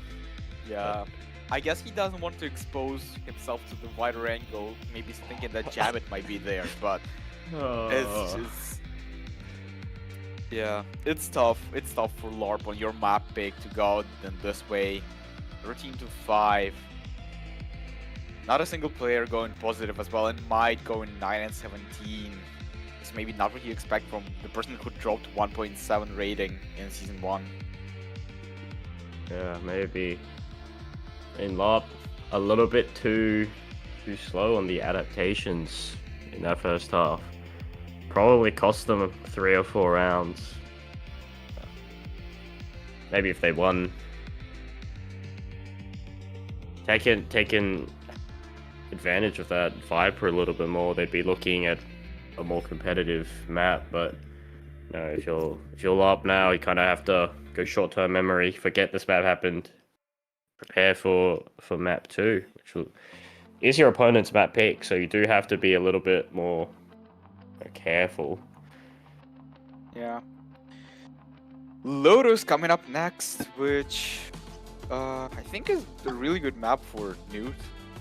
Yeah. I guess he doesn't want to expose himself to the wider angle. Maybe he's thinking that Jamet might be there, but it's just... Yeah, it's tough. It's tough for LARP on your map pick to go out in this way. 13 to 5. Not a single player going positive as well, and might go in 9 and 17. It's maybe not what you expect from the person who dropped 1.7 rating in Season 1. Yeah, maybe. In LARP, a little bit too slow on the adaptations in that first half. Probably cost them 3 or 4 rounds. Maybe if they won, taken advantage of that Viper a little bit more, they'd be looking at a more competitive map. But you know, if you're LARP now, you kind of have to go short-term memory, forget this map happened, prepare for map 2, which is your opponent's map pick, so you do have to be a little bit more careful. Yeah. Lotus coming up next, which I think is a really good map for Newt.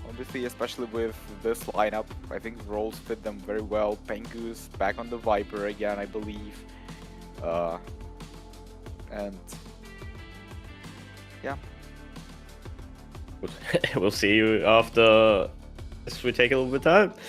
Obviously, especially with this lineup, I think roles fit them very well. Pengu's back on the Viper again, I believe. And yeah. We'll see you after this. We take a little bit of time.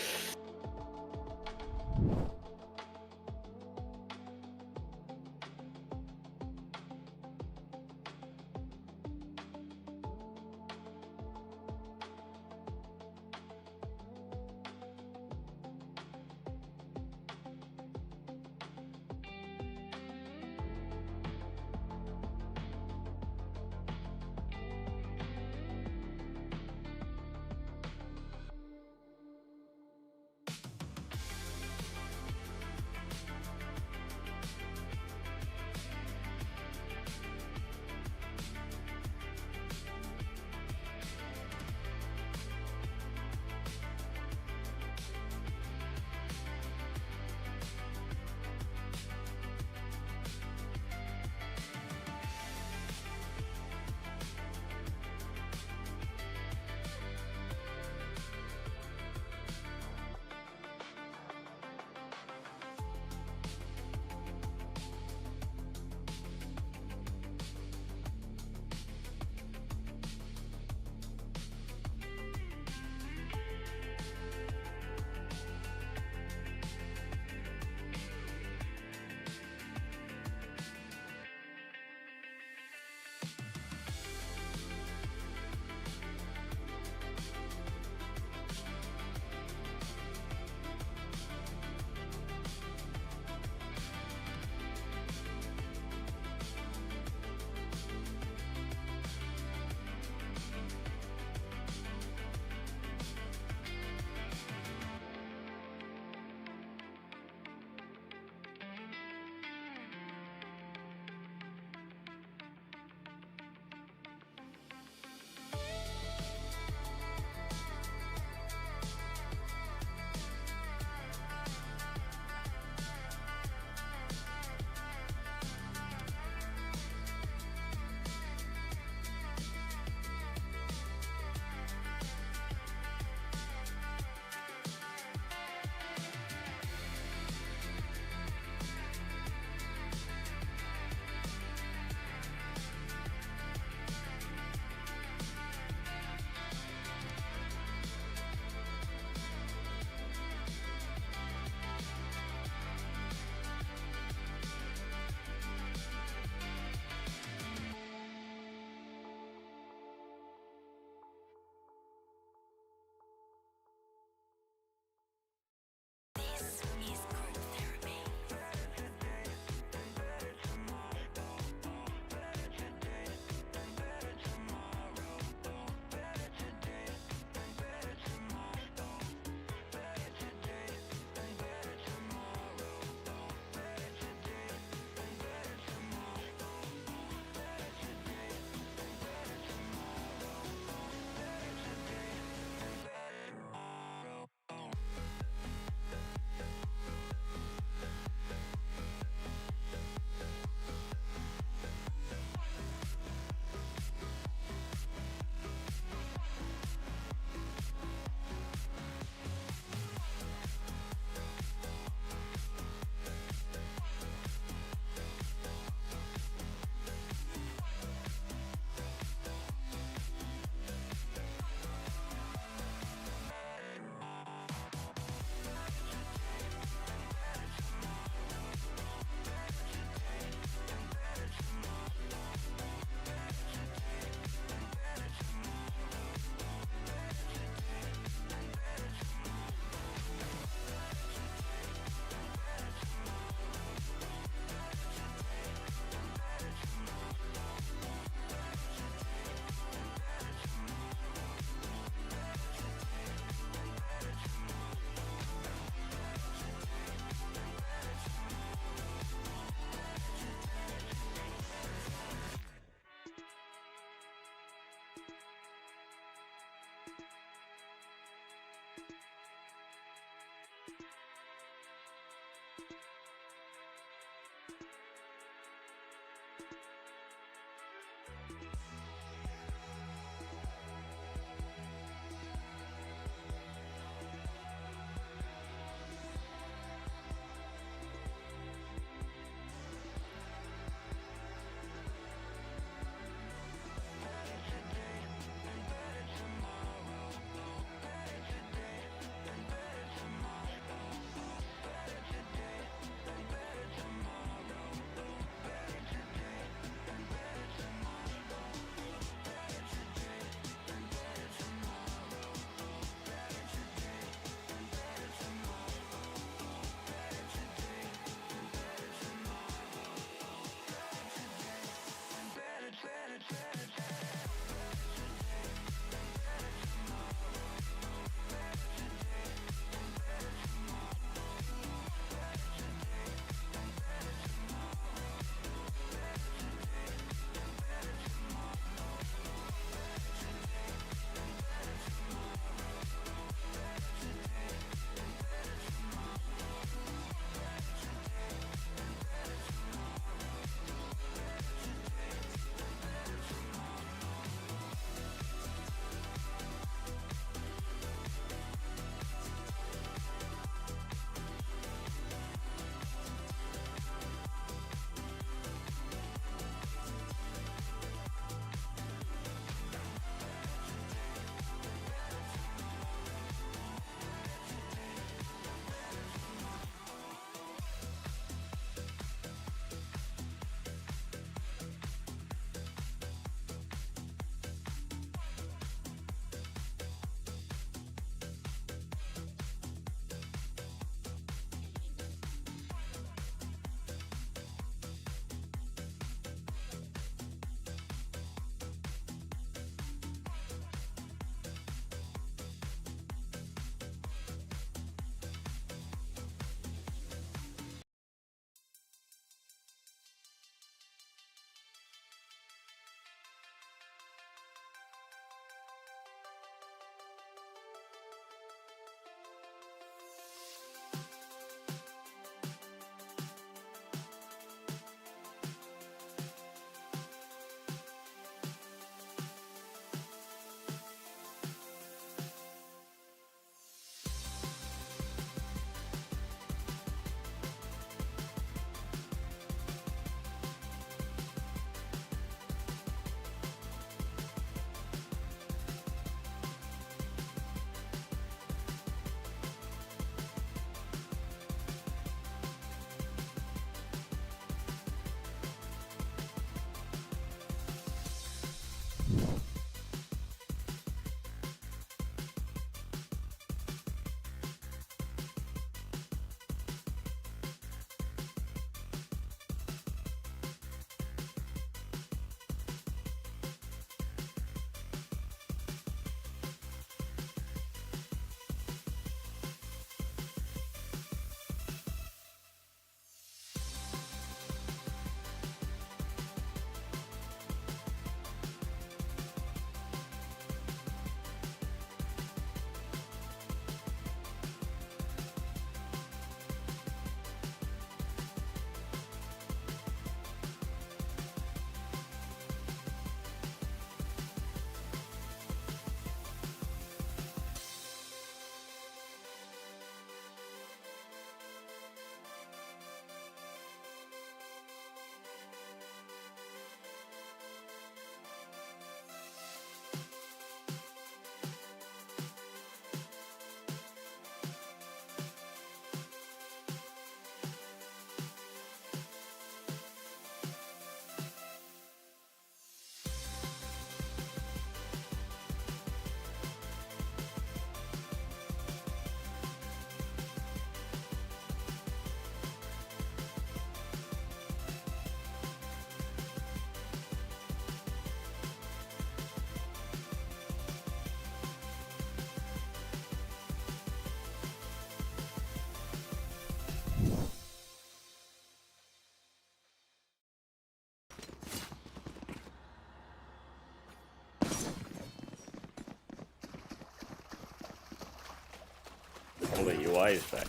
eyes back.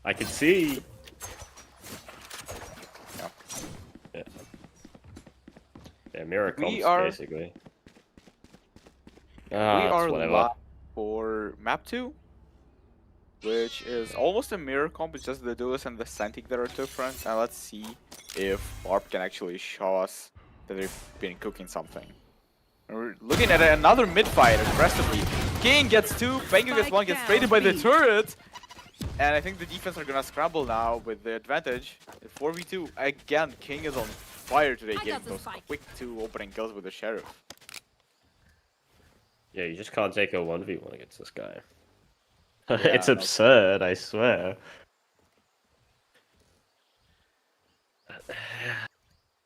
I can see. Yeah. Yeah, mirror We comps are- basically. We Ah, are it's whatever. live for map 2, which is almost a mirror comp. It's just the duelist and the Santic that are different. And let's see if Larp can actually show us that they've been cooking something. We're looking at another mid fight aggressively. King gets 2, Pengu gets 1, gets traded by the turret. And I think the defense are gonna scramble now with the advantage. 4v2. Again, King is on fire today, I got getting the those spike. quick 2 opening kills with the Sheriff. Yeah, you just can't take a 1v1 against this guy. Yeah, It's no. absurd, I swear.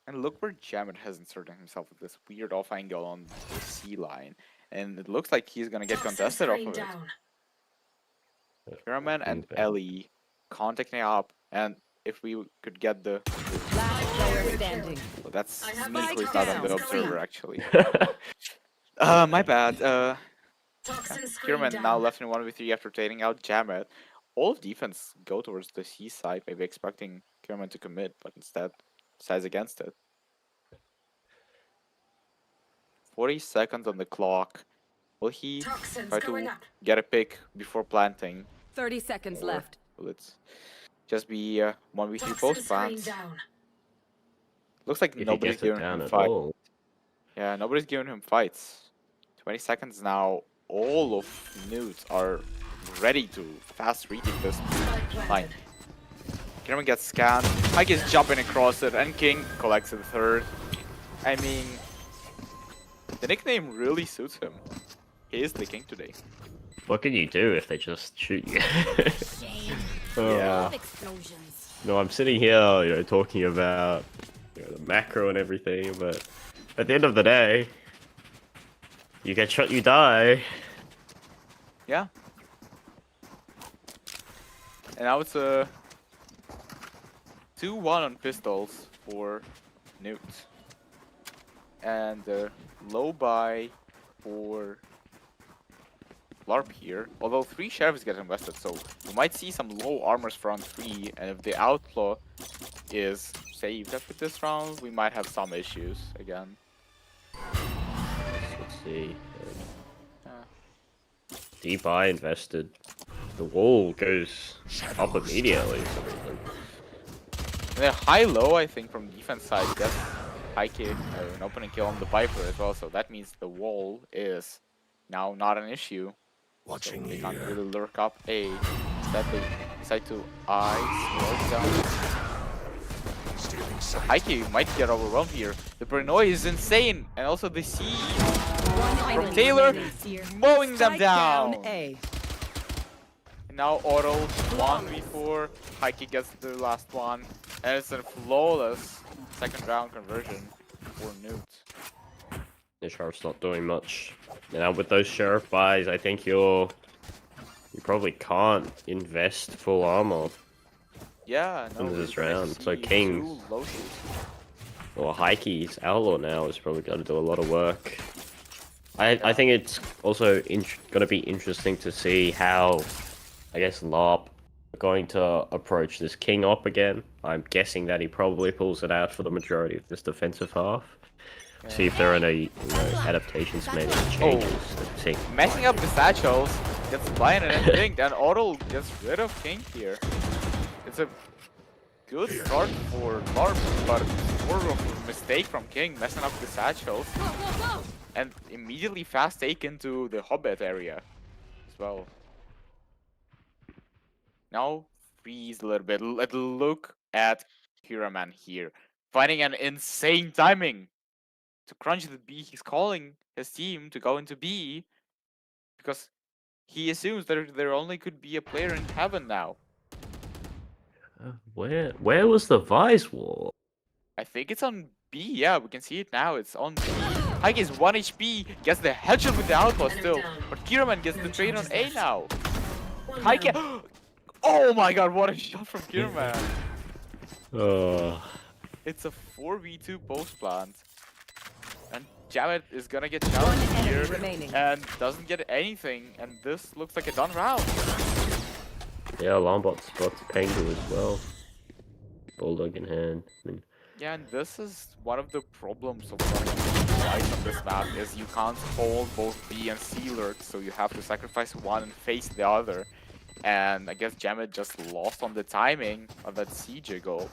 And look where Jamet has inserted himself with this weird off angle on the C line. And it looks like he's gonna get Toxin contested off screen of it. down. Pyraman and Ellie contacting up, and if we could get the... Last player standing. Well, that's I have me my who's not on the down. observer, actually. My bad. Toxin screen Pyraman down. now left in 1v3 after trading out Jamet. All of defense go towards the C side, maybe expecting Pyraman to commit, but instead decides against it. 40 seconds on the clock. Will he Toxins try going to up. get a pick before planting? 30 seconds left. Will it just be 1v3 Toxin post screen plants? down. Looks like If he nobody's gets it giving down him at fight. all. Yeah, nobody's giving him fights. 20 seconds now. All of Newts are ready to fast retake this Spike line. planted. Kierman gets scanned. Mike is jumping across it, and King collects the third. I mean, the nickname really suits him. He is the king today. What can you do if they just shoot you? Yeah. Explosions. No, I'm sitting here, talking about the macro and everything, but at the end of the day, you get shot, you die. Yeah. And now it's a 2-1 on pistols for Newt. And low buy for Larp here. Although 3 sheriffs get invested, so we might see some low armors front 3. And if the outlaw is saved after this round, we might have some issues again. Let's see. Yeah. Deep eye invested. The wall goes up immediately. And then high-low, I think, from defense side, gets high kick, an opening kill on the Viper as well. So that means the wall is now not an issue. Watching They here. can't really lurk up A. Instead, they decide to I slow down. Stealing sight. Hikey might get overwhelmed here. The Brenoy is insane, and also the C One from enemy Taylor remaining. mowing them Strike down. A. And now Otto 1v4. Hikey gets the last one, and it's a flawless second round conversion for Newt. The sheriff's not doing much. Now with those sheriff buys, I think you probably can't invest full armor. Yeah, no. Into this we're gonna round, so see King- 2 low shoots. Or Heike's outlaw now is probably going to do a lot of work. I think it's also going to be interesting to see how, I guess, Larp are going to approach this King op again. I'm guessing that he probably pulls it out for the majority of this defensive half. See if there are any adaptations made, any changes. See. Messing up the satchels, gets blinded and blinked, and Otto gets rid of King here. It's a good start for Larp, but more of a mistake from King, messing up the satchels, Whoa, whoa, whoa! and immediately fast take into the Hobbit area as well. Now freeze a little bit. Look at Pyraman here, finding an insane timing to crunch the B. He's calling his team to go into B because he assumes that there only could be a player in heaven now. Where was the Vise wall? I think it's on B. Yeah, we can see it now. It's on B. Hike is 1 HP, gets the headshot with the outlaw Enemy still, down. but Pyraman gets the No trade on charges A left. now. One Hike, down. oh my god, what a shot from Pyraman! It's a 4v2 post plant. And Jamet is gonna get One challenged enemy here remaining. and doesn't get anything. And this looks like a done round. Yeah, Lombot spots Pengu as well. Bulldog in hand. I mean, Yeah, and this is one of the problems of running twice on this map is you can't hold both B and C lurks, so you have to sacrifice one and face the other. And I guess Jamet just lost on the timing of that C jiggle,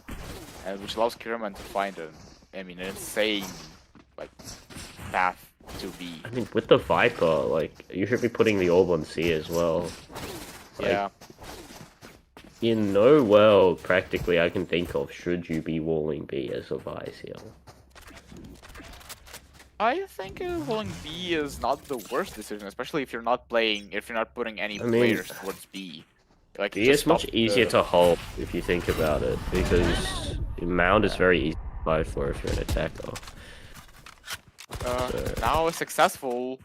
and which allows Kiraman to find an insane like path to B. I mean, with the Viper, like, you should be putting the orb on C as well. Like, Yeah. in no world, practically, I can think of should you be walling B as a Vice here. I think rolling B is not the worst decision, especially if you're not putting any I mean, players towards B. Like B just is much stop easier the- to hold if you think about it, because Mound is very easy to fight for if you're an attacker. Now a successful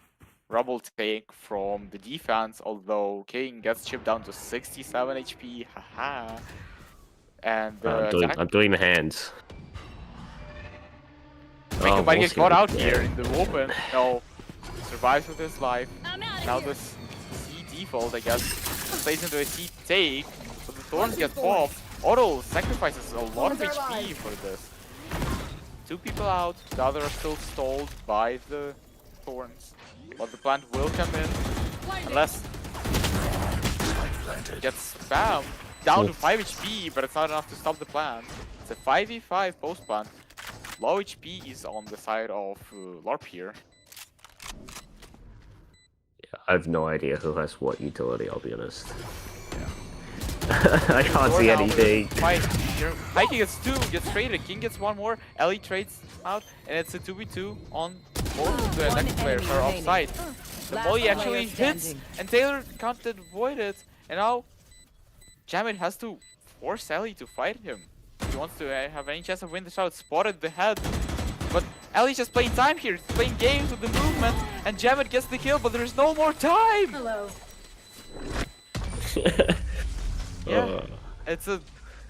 rubble take from the defense, although King gets chipped down to 67 HP. Haha. And I'm doing the hands. Rinken might get Wolski caught would- out yeah. here in the open. No, survives with his life. I'm out Now of here. this C default, I guess, plays into a C take, but the thorns get popped. Otto sacrifices a lot of HP for this. 2 people out, the other are still stalled by the thorns. But the plant will come in, unless it gets spammed. Down to 5 HP, but it's not enough to stop the plant. It's a 5v5 post plant. Low HP is on the side of Larp here. I have no idea who has what utility, I'll be honest. I can't see anything. Fight here. Heike gets 2, gets traded. King gets 1 more. Ellie trades out, and it's a 2v2 on both of the One next players enemy are remaining. offside. The Last volley player actually hits, standing. and Taylor can't avoid it. And now Jamet has to force Ellie to fight him. If he wants to have any chance of winning the shot. Spotted the head. But Ellie's just playing time here. He's playing games with the movement, and Jamet gets the kill, but there's no more time! Hello. Yeah, it's a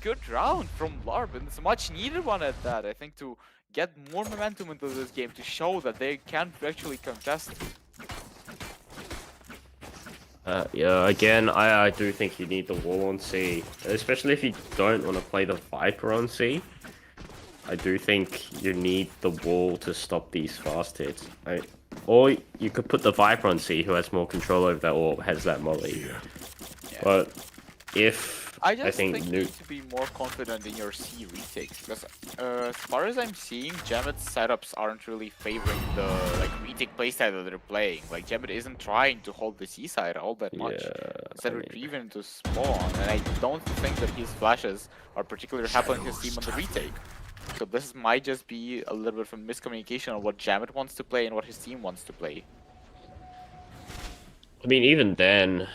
good round from Larp, and it's a much needed one at that, I think, to get more momentum into this game, to show that they can actually contest. Yeah, again, I do think you need the wall on C, especially if you don't want to play the Viper on C. I do think you need the wall to stop these fast hits. Or you could put the Viper on C, who has more control over that orb, has that molly. But if I just think think you Nuke, need to be more confident in your C retakes, because as far as I'm seeing, Jamet's setups aren't really favoring the retake playstyle that they're playing. Like, Jamet isn't trying to hold the C side all that much. Instead retrieving to spawn, and I don't think that his flashes are particularly helping his team on the retake. So this might just be a little bit of a miscommunication on what Jamet wants to play and what his team wants to play. I mean, even then,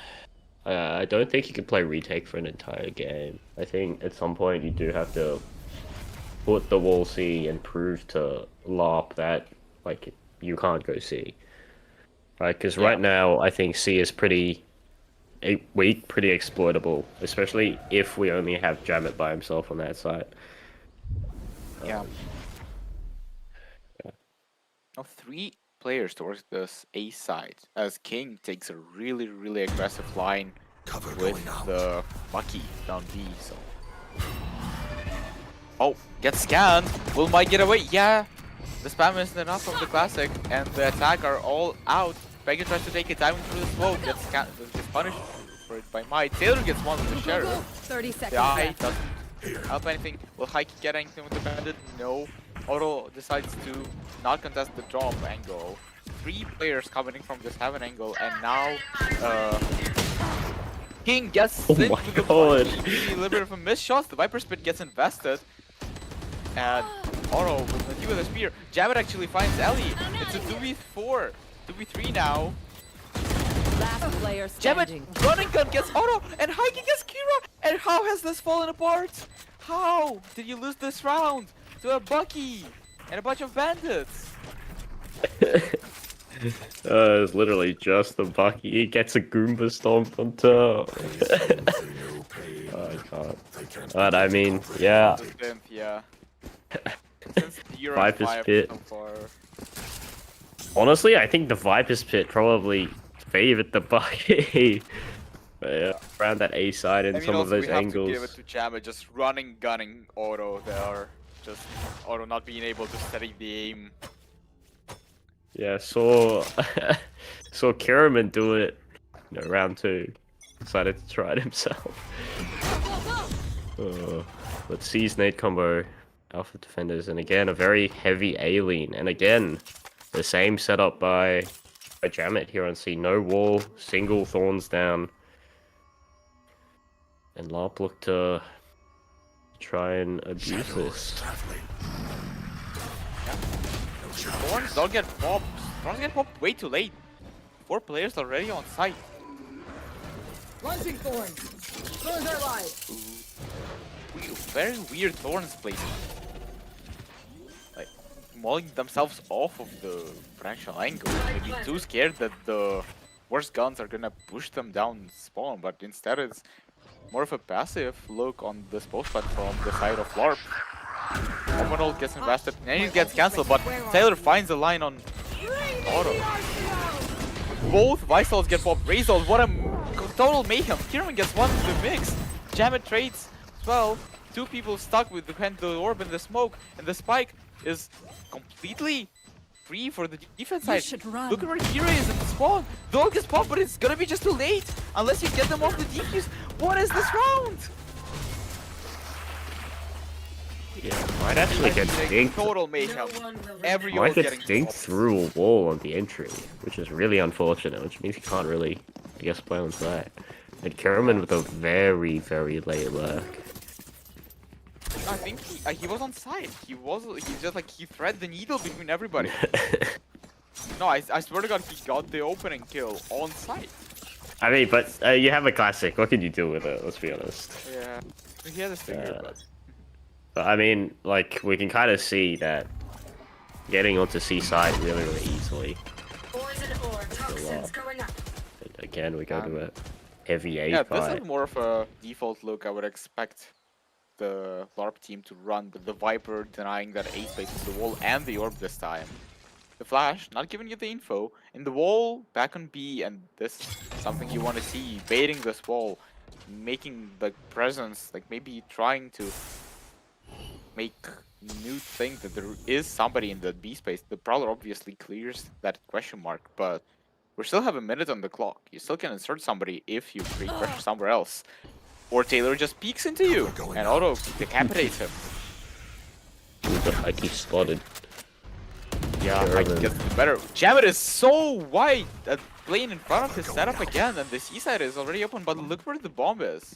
I don't think you can play retake for an entire game. I think at some point you do have to put the wall C and prove to LARP that, like, you can't go C. Right? Because right now, I think C is pretty weak, pretty exploitable, especially if we only have Jamet by himself on that side. Yeah. Now 3 players towards this A side, as King takes a really, really aggressive line Cover with going out. the Bucky down B. So, oh, gets scanned. Will might get away? Yeah. The spam isn't enough from the classic, and the attack are all out. Beggar tries to take it, diving through the smoke, gets punished for it by Might. Taylor gets one with the Sheriff. 30 seconds The eye left. doesn't help anything. Will Heike get anything with the bandit? No. Otto decides to not contest the drop angle. 3 players coming in from this heaven angle, and now King gets Oh sent my with the God. Bucky. Maybe a little bit of a miss shot. The Viper Spit gets invested. And Otto with a spear. Jamet actually finds Ellie. It's a 2v4. 2v3 now. Last player Jamet standing. running gun gets Otto, and Heike gets Kira. And how has this fallen apart? How did you lose this round to a Bucky and a bunch of bandits? It's literally just the Bucky. He gets a Goomba stomp on top. I can't. But I mean, yeah. The 10th, yeah. Since Euro Viper's 5 Pit. so far. Honestly, I think the Viper's Pit probably favored the Bucky. Yeah, around that A side and I mean, some of also, those we have to give it angles. to Jammer, just running, gunning Auto there. Just Auto not being able to steady the aim. Yeah, saw saw Kiraman do it. Round 2. Decided to try it himself. Let's see his nade combo. Alpha defenders, and again a very heavy A lean, and again the same setup by Jamet here on C. No wall, single thorns down, and Larp looked to try and abuse this. Thorns don't get popped. Thorns get popped way too late. 4 players already on site. Launching thorns. Thorns are live. Very weird Thorns placement. Like, mauling themselves off of the potential angle. Maybe too scared that the worst guns are gonna push them down spawn, but instead it's more of a passive look on this post plant from the side of Larp. Open gets invested, and he gets cancelled, but Taylor finds a line on Auto. Both Visols get popped. Razors, what a total mayhem. Kieran gets one in the mix. Jamet trades as well. 2 people stuck with the orb and the smoke, and the spike is completely free for the defense side. should run. Look at where Kira is in the spawn. Dog gets popped, but it's gonna be just too late unless you get them off the defuse. What is this round? Yeah, might actually get dinked. Total mayhem. No one will Everyone Might get getting dinked popped. through a wall on the entry, which is really unfortunate, which means he can't really, I guess, play on site. And Kiraman with a very, very late lurk. I think he was on site. He just like he threaded the needle between everybody. No, I swear to God, he got the opening kill on site. I mean, but you have a classic. What can you do with it? Let's be honest. Yeah, he had a stinger, But I mean, like, we can kind of see that getting onto C side really, really easily. Poison ore. Toxins going up. And again, we go to a heavy A yeah, fight. this is more of a default look I would expect the LARP team to run, but the Viper denying that A space with the wall and the orb this time. The Flash not giving you the info. In the wall, back on B, and this is something you want to see, baiting this wall, making the presence, like maybe trying to make Newt think that there is somebody in the B space. The Prowler obviously clears that question mark, but we still have a minute on the clock. You still can insert somebody if you create pressure somewhere else. Or Taylor just peeks into you and Auto decapitates him. I keep spotted. Yeah, I can get better. Jamet is so wide at playing in front of his setup again, and the C side is already open, but look where the bomb is.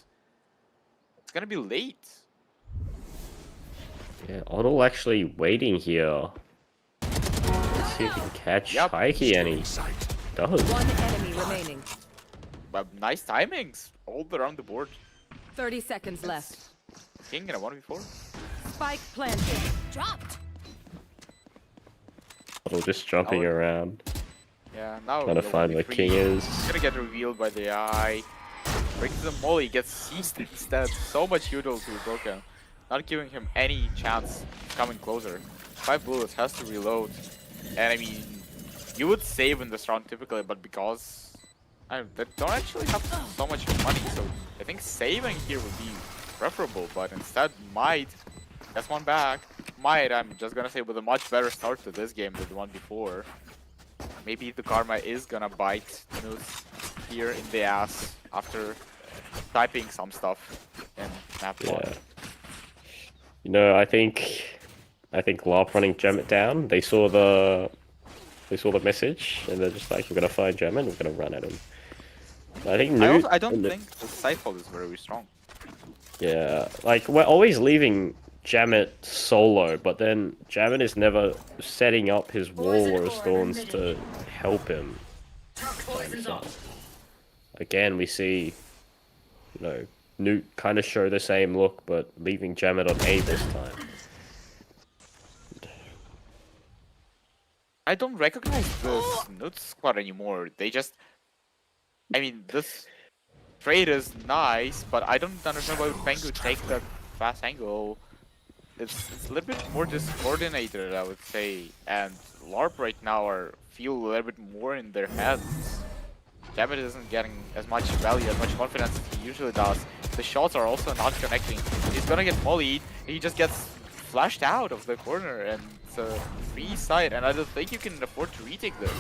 It's gonna be late. Yeah, Otto actually waiting here. Let's see if he can catch Yep. Heike, and he does. One enemy remaining. But nice timings all around the board. 30 seconds left. King in a 1v4. Spike planted. Dropped. Otto just jumping Oh. around, Yeah, now trying to the find where 1v3 King is. gonna get revealed by the eye. Breaks the molly, gets seized instead. So much util to Broken. Not giving him any chance coming closer. 5 bullets, has to reload. And I mean, you would save in this round typically, but because they don't actually have so much money, so I think saving here would be preferable, but instead Might gets one back. Might, I'm just gonna say, with a much better start to this game than the one before. Maybe the karma is gonna bite Nus here in the ass after typing some stuff in map 1. Yeah. You know, I think LARP running Jamet down. They saw the message, and they're just like, we're gonna find Jamet, we're gonna run at him. I think I don't think the Sightfall is very strong. Yeah, like, we're always leaving Jamet solo, but then Jamet is never setting up his wall or his thorns to help him. Poison's off. Again, we see, you know, Newt kind of show the same look, but leaving Jamet on A this time. I don't recognize this Nut squad anymore. They just... I mean, this trade is nice, but I don't understand why Pengu would take that fast angle. It's a little bit more discoordinated, I would say. And LARP right now feel a little bit more in their heads. Gambit isn't getting as much value, as much confidence as he usually does. The shots are also not connecting. He's gonna get mollied. He just gets flashed out of the corner, and it's a free side. And I don't think you can afford to retake this.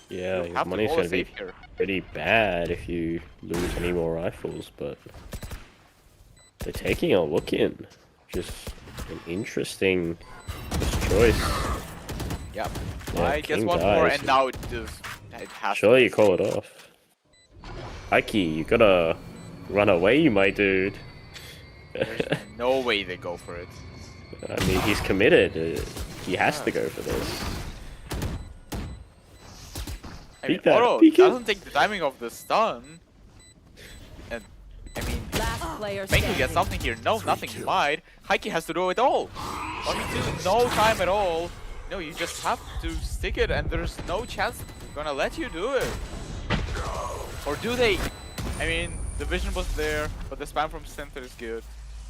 Yeah, You your have to money's roll a gonna be save here. pretty bad if you lose any more rifles, but they're taking a look in. Just an interesting choice. Yep. Yeah, I guess King one more, dies. and now it has Surely to you call it off. Ike, you gotta run away, my dude. There's no way they go for it. I mean, he's committed. He has to go for this. I mean, Peek that, Oro peek it. doesn't take the timing of the stun. And, I mean, Last player Mango standing. gets something here. No, nothing. He might. Heike has to do it all. 1v2, no time at all. No, you just have to stick it, and there's no chance they're gonna let you do it. Or do they? I mean, the vision was there, but the spam from center is good.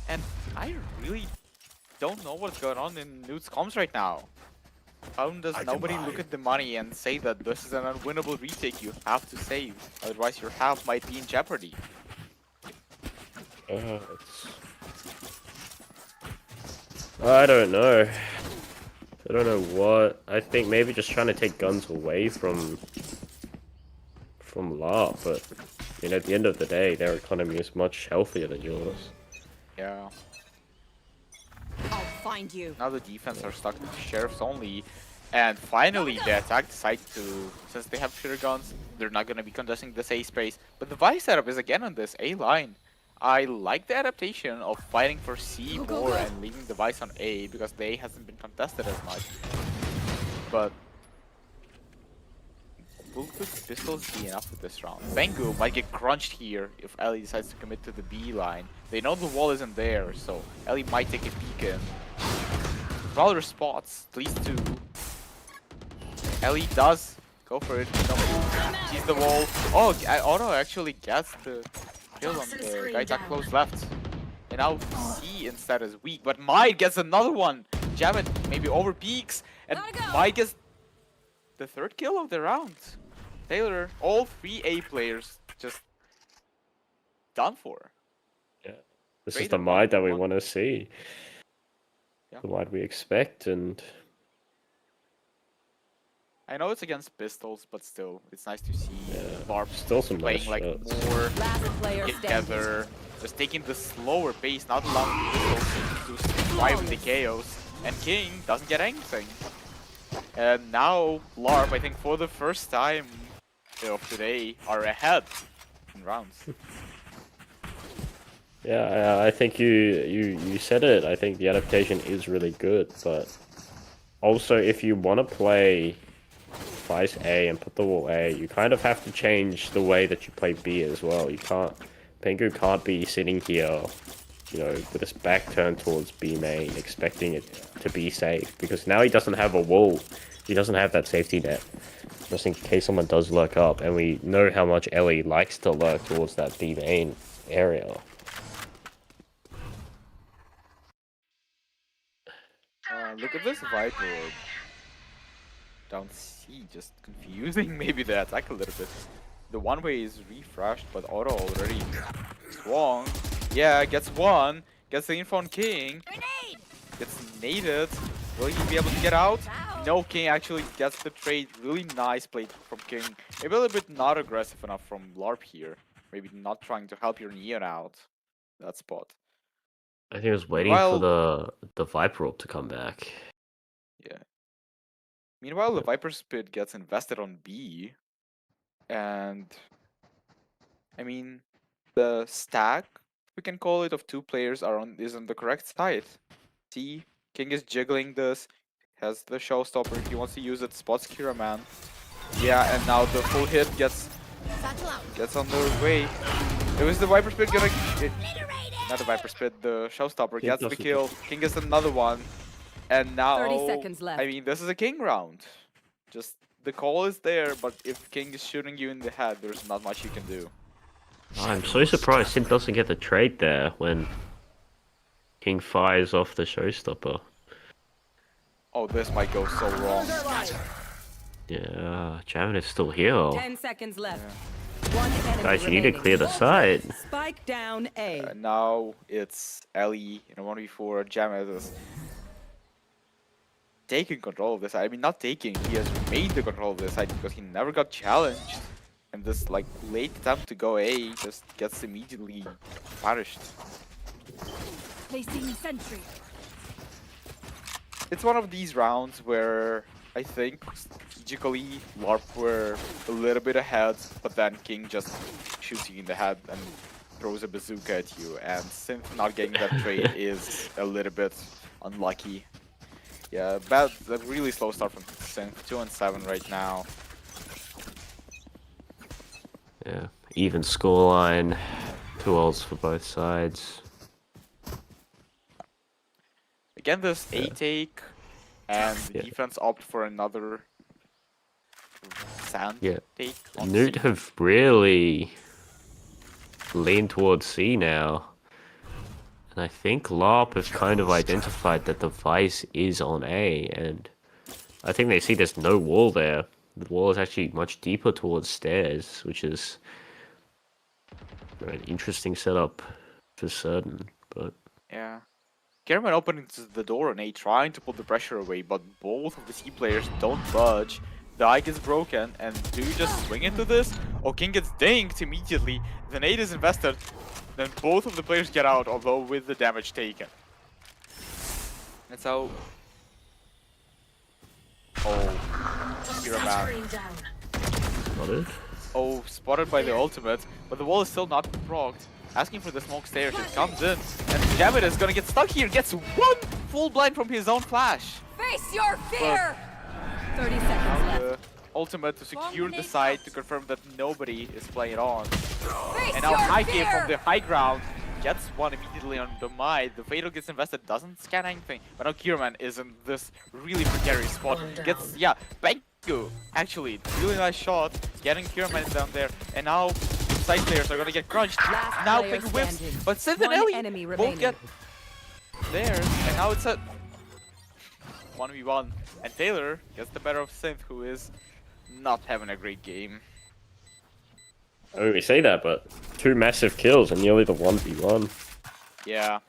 And I really don't know what's going on in Nude's comms right now. How does nobody look at the money and say that this is an unwinnable retake you have to save? Otherwise your half might be in jeopardy. I don't know. I don't know what. I think maybe just trying to take guns away from Larp, but I mean, at the end of the day, their economy is much healthier than yours. Yeah. I'll find you. Now the defense are stuck with sheriffs only. And finally the attack decide to, since they have shooter guns, they're not gonna be contesting this A space. But the Vice setup is again on this A line. I like the adaptation of fighting for C more and leaving the Vice on A because the A hasn't been contested as much. But will the pistols be enough for this round? Bangu might get crunched here if Ellie decides to commit to the B line. They know the wall isn't there, so Ellie might take a peek in. Prowler spots, at least 2. Ellie does go for it. No, sees the wall. Oh, Auto actually gets the kill on the guy that close left. And now C instead is weak, but Might gets another one. Jam it, maybe over peaks, and Might gets the 3rd kill of the round. Taylor, all 3 A players just done for. Yeah, this is the Might that we want to see. Yeah. The Might we expect, and I know it's against pistols, but still, it's nice to see Larp still some playing nice like shots. more Last player together, just taking the slower pace, not allowing pistols to thrive in the chaos. And King doesn't get anything. And now Larp, I think for the first time of today, are ahead in rounds. Yeah, I think you said it. I think the adaptation is really good, but also if you want to play Vice A and put the wall A, you kind of have to change the way that you play B as well. You can't, Pengu can't be sitting here, you know, with his back turned towards B main, expecting it to be safe, because now he doesn't have a wall. He doesn't have that safety net, just in case someone does lurk up, and we know how much Ellie likes to lurk towards that B main area. Look at this Viper down C, just confusing maybe the attack a little bit. The one way is refreshed, but Auto already swung. Yeah, gets one, gets the info on King, gets naded. Will he be able to get out? No, King actually gets the trade. Really nice play from King. Maybe a little bit not aggressive enough from Larp here. Maybe not trying to help your Neon out that spot. I think I was waiting for the Viper ult to come back. Yeah. Meanwhile, the Viper Spit gets invested on B. And I mean, the stack, we can call it, of 2 players is on the correct side. See, King is jiggling this, has the showstopper if he wants to use it, spots Kira Man. Yeah, and now the full hit gets on the way. It was the Viper Spit gonna not the Viper Spit, the showstopper gets the kill. King gets another one. And now 30 seconds left. I mean, this is a King round. Just the call is there, but if King is shooting you in the head, there's not much you can do. I'm so surprised Sim doesn't get the trade there when King fires off the showstopper. Oh, this might go so wrong. Yeah, Jamin is still here. 10 seconds left. One enemy Guys, you need to remaining. clear the site. Spike down A. Now it's Ellie in a 1v4. Jamet is taking control of this. I mean, not taking. He has remained the control of this side because he never got challenged. And this like late attempt to go A just gets immediately punished. Placing sentry. It's one of these rounds where I think strategically LARP were a little bit ahead, but then King just shoots you in the head and throws a bazooka at you, and Synth not getting that trade is a little bit unlucky. Yeah, a really slow start from Synth, 2-7 right now. Yeah, even scoreline. 2 ults for both sides. Again, this A take, and the Yeah. defense opt for another sand Yeah. take. On Newt C. have really leaned towards C now. And I think LARP have kind of identified that the Vice is on A, and I think they see there's no wall there. The wall is actually much deeper towards stairs, which is an interesting setup for certain, but... Yeah. Kerman opening the door on A, trying to pull the pressure away, but both of the C players don't budge. The eye gets broken, and do you just swing into this? Oh, King gets dinked immediately. The nade is invested. Then both of the players get out, although with the damage taken. That's how... Oh, Hero Man. Screen down. Not it? Oh, spotted by the ultimate, but the wall is still not procced. Asking for the smoke stairs, it comes in, and Javid is gonna get stuck here, gets one full blind from his own flash. Face your fear! 30 seconds Now left. the ultimate to secure the site to confirm that nobody is playing on. Face And now your High fear! from the high ground gets one immediately on the Might. The Fatal gets invested, doesn't scan anything. But now Kierman is in this really precarious spot. Gets, yeah, Banku, actually, really nice shot. Getting Kierman down there. And now side players are gonna get crunched. Last Now player Banku whips, standing. but Synth One and Ellie enemy both remaining. get theirs. And now it's a 1v1. And Taylor gets the better of Synth, who is not having a great game. Oh, we say that, but 2 massive kills and nearly the 1v1. Yeah.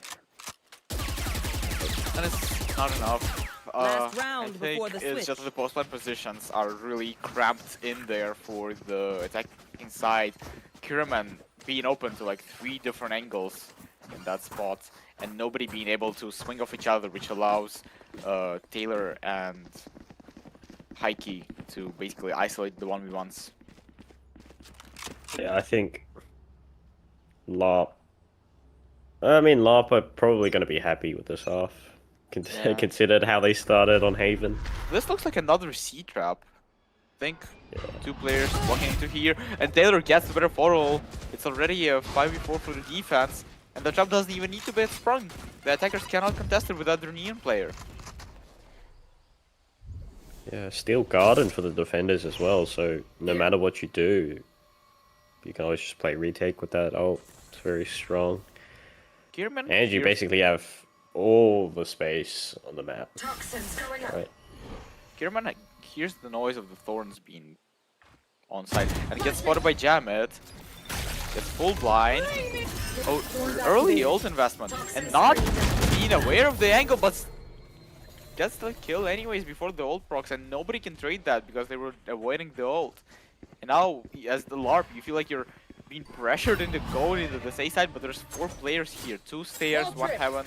And it's not enough. Last round I think before the it's switch. just the post-line positions are really cramped in there for the attacking side. Kiraman being open to like 3 different angles in that spot, and nobody being able to swing off each other, which allows Taylor and Heike to basically isolate the 1v1s. Yeah, I think LARP. I mean, LARP are probably going to be happy with this half, Yeah. considered how they started on Haven. This looks like another C-trap. Think 2 players walking into here, and Taylor gets the better photo. It's already a 5v4 for the defense, and the trap doesn't even need to be sprung. The attackers cannot contest it without their Neon player. Yeah, Steel Garden for the defenders as well, so no matter what you do, you can always just play retake with that ult. It's very strong. Kierman, And you basically have all the space on the map. Toxins going up. Right. Kierman hears the noise of the thorns being on site, and gets spotted by Jamet. Gets full blind. Oh, early ult investment, and not being aware of the angle, but gets the kill anyways before the ult procs, and nobody can trade that because they were avoiding the ult. And now, as the LARP, you feel like you're being pressured into going into the A side, but there's 4 players here, 2 stairs, 1 heaven.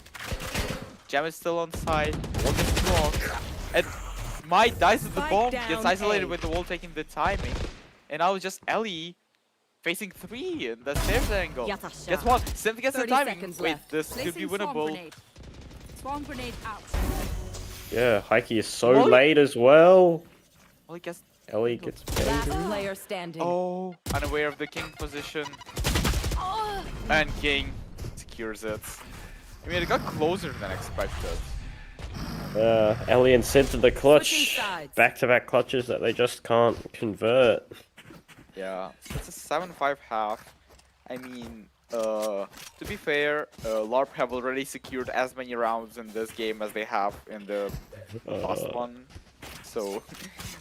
Jam is still on side, wall gets blocked, and Might dies at the Spike bomb, down gets isolated A. with the wall taking the timing. And now it's just Ellie facing 3 in the stairs angle. Yatasha. Gets 1, Synth gets the 30 timing. seconds Wait, left. this could Placing be swarm winnable. grenade. Swarm grenade out. Yeah, Heike is so Molly- late as well. Well, he gets... Ellie gets Last banged. player standing. Oh, unaware of the king position. Oh, And king secures it. I mean, it got closer than expected. Ellie and Sid to the clutch. Switching sides. Back-to-back clutches that they just can't convert. Yeah, it's a 7-5 half. I mean, to be fair, LARP have already secured as many rounds in this game as they have in the last one. So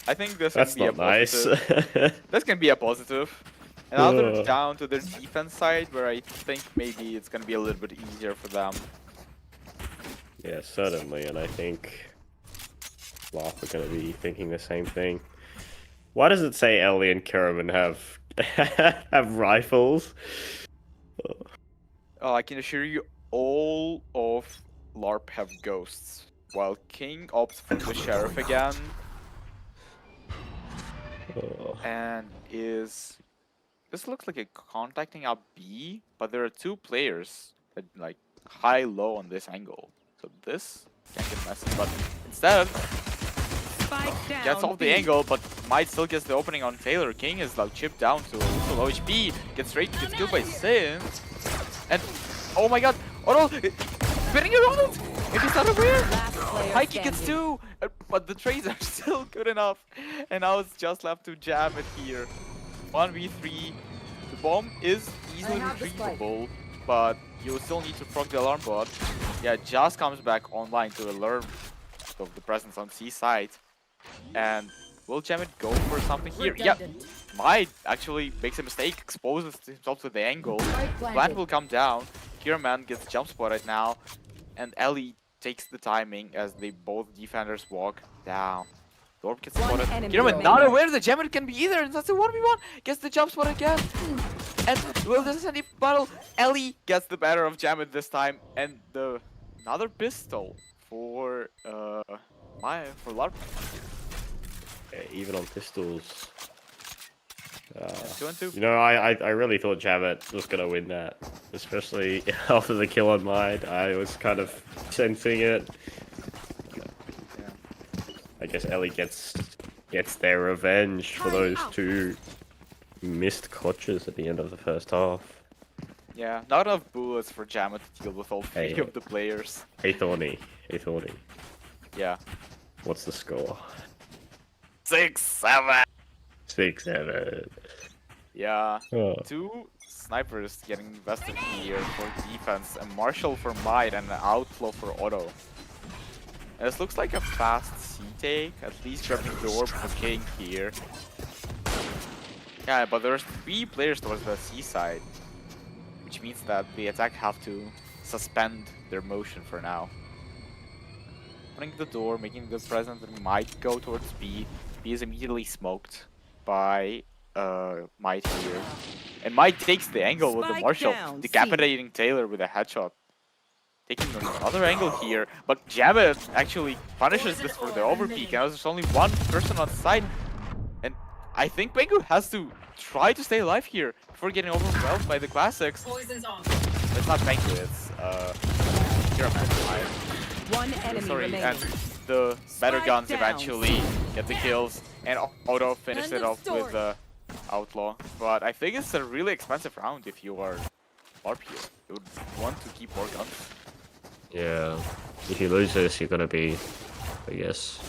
I think this That's can be not a nice. positive. This can be a positive. And now they're Ugh. down to their defense side, where I think maybe it's gonna be a little bit easier for them. Yeah, certainly, and I think Larp are going to be thinking the same thing. Why does it say Ellie and Kerriman have have rifles? I can assure you, all of LARP have ghosts, while King opts for the sheriff again, Oh. and is... This looks like a contacting up B, but there are two players that like high-low on this angle. So this can get messy, but instead Spike down. gets off the B. angle, but might still gets the opening on Taylor. King is like chipped down to also low HP, gets killed by Sin, and oh my god, oh no, spinning around! If he's not aware! Last player Mikey gets standing. 2, but the trades are still good enough, and now it's just left to jam it here. 1v3. The bomb is easily retrievable, but you still need to proc the alarm bot. Yeah, just comes back online to alert of the presence on C side. And will Jamit go for something here? Yeah, might actually makes a mistake, exposes himself to the angle. Plat will come down. Kierman gets jump spotted now, and Ellie takes the timing as they both defenders walk down. Dorp gets One spotted. enemy Kierman not remaining. aware the Jamit can be either, and that's a 1v1. Gets the jump spot again. And will this is any battle? Ellie gets the better of Jamit this time, and another pistol for Larp. Yeah, even on pistols. 2 and 2. You know, I really thought Jamet was gonna win that, especially after the kill on mine. I was kind of sensing it. Yeah. I guess Ellie gets their revenge for those two missed clutches at the end of the first half. Yeah, not enough bullets for Jamit to deal with all three Hey. of the players. Hey Thorny. Yeah. What's the score? 6-7. 6-7. Yeah. Oh. 2 snipers getting invested here for defense, a Marshall for Might and an Outlaw for Auto. And this looks like a fast C take, at least grabbing the orb for King here. Yeah, but there's 3 players towards the C side, which means that the attack have to suspend their motion for now. Opening the door, making the presence that might go towards B. B is immediately smoked by Might here. And Might takes the angle with the Spike Marshall, down, decapitating Taylor with a headshot. Taking another angle here, but Jamit actually punishes this for the overpeak, and there's only one person on site. And I think Pengu has to try to stay alive here before getting overwhelmed by the classics. Poison's off. It's not Pengu, it's Kiraman. One enemy Sorry, remaining. and the better Spike guns down. eventually get the kills, and Auto finished End it of off with the Outlaw. But I think it's a really expensive round if you are LARP here. You would want to keep more guns. Yeah. If you lose this, you're gonna be, I guess,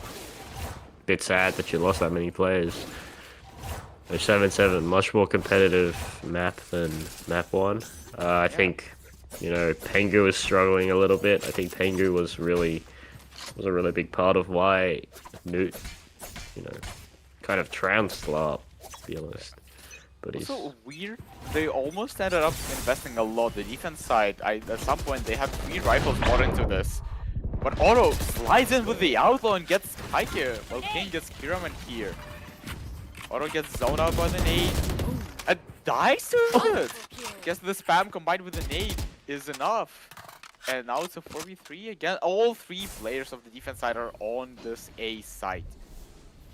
a bit sad that you lost that many players. 7-7, much more competitive map than map 1. I think, you know, Pengu was struggling a little bit. I think Pengu was a really big part of why Newt, you know, kind of trounced Larp, to be honest. But he's Also weird, they almost ended up investing a lot. The defense side, at some point they had 3 rifles more into this. But Auto slides in with the Outlaw and gets Heike, while King gets Kiraman here. Auto gets zoned out by the nade. And dies to it! Guess the spam combined with the nade is enough. And now it's a 4v3 again. All 3 players of the defense side are on this A site.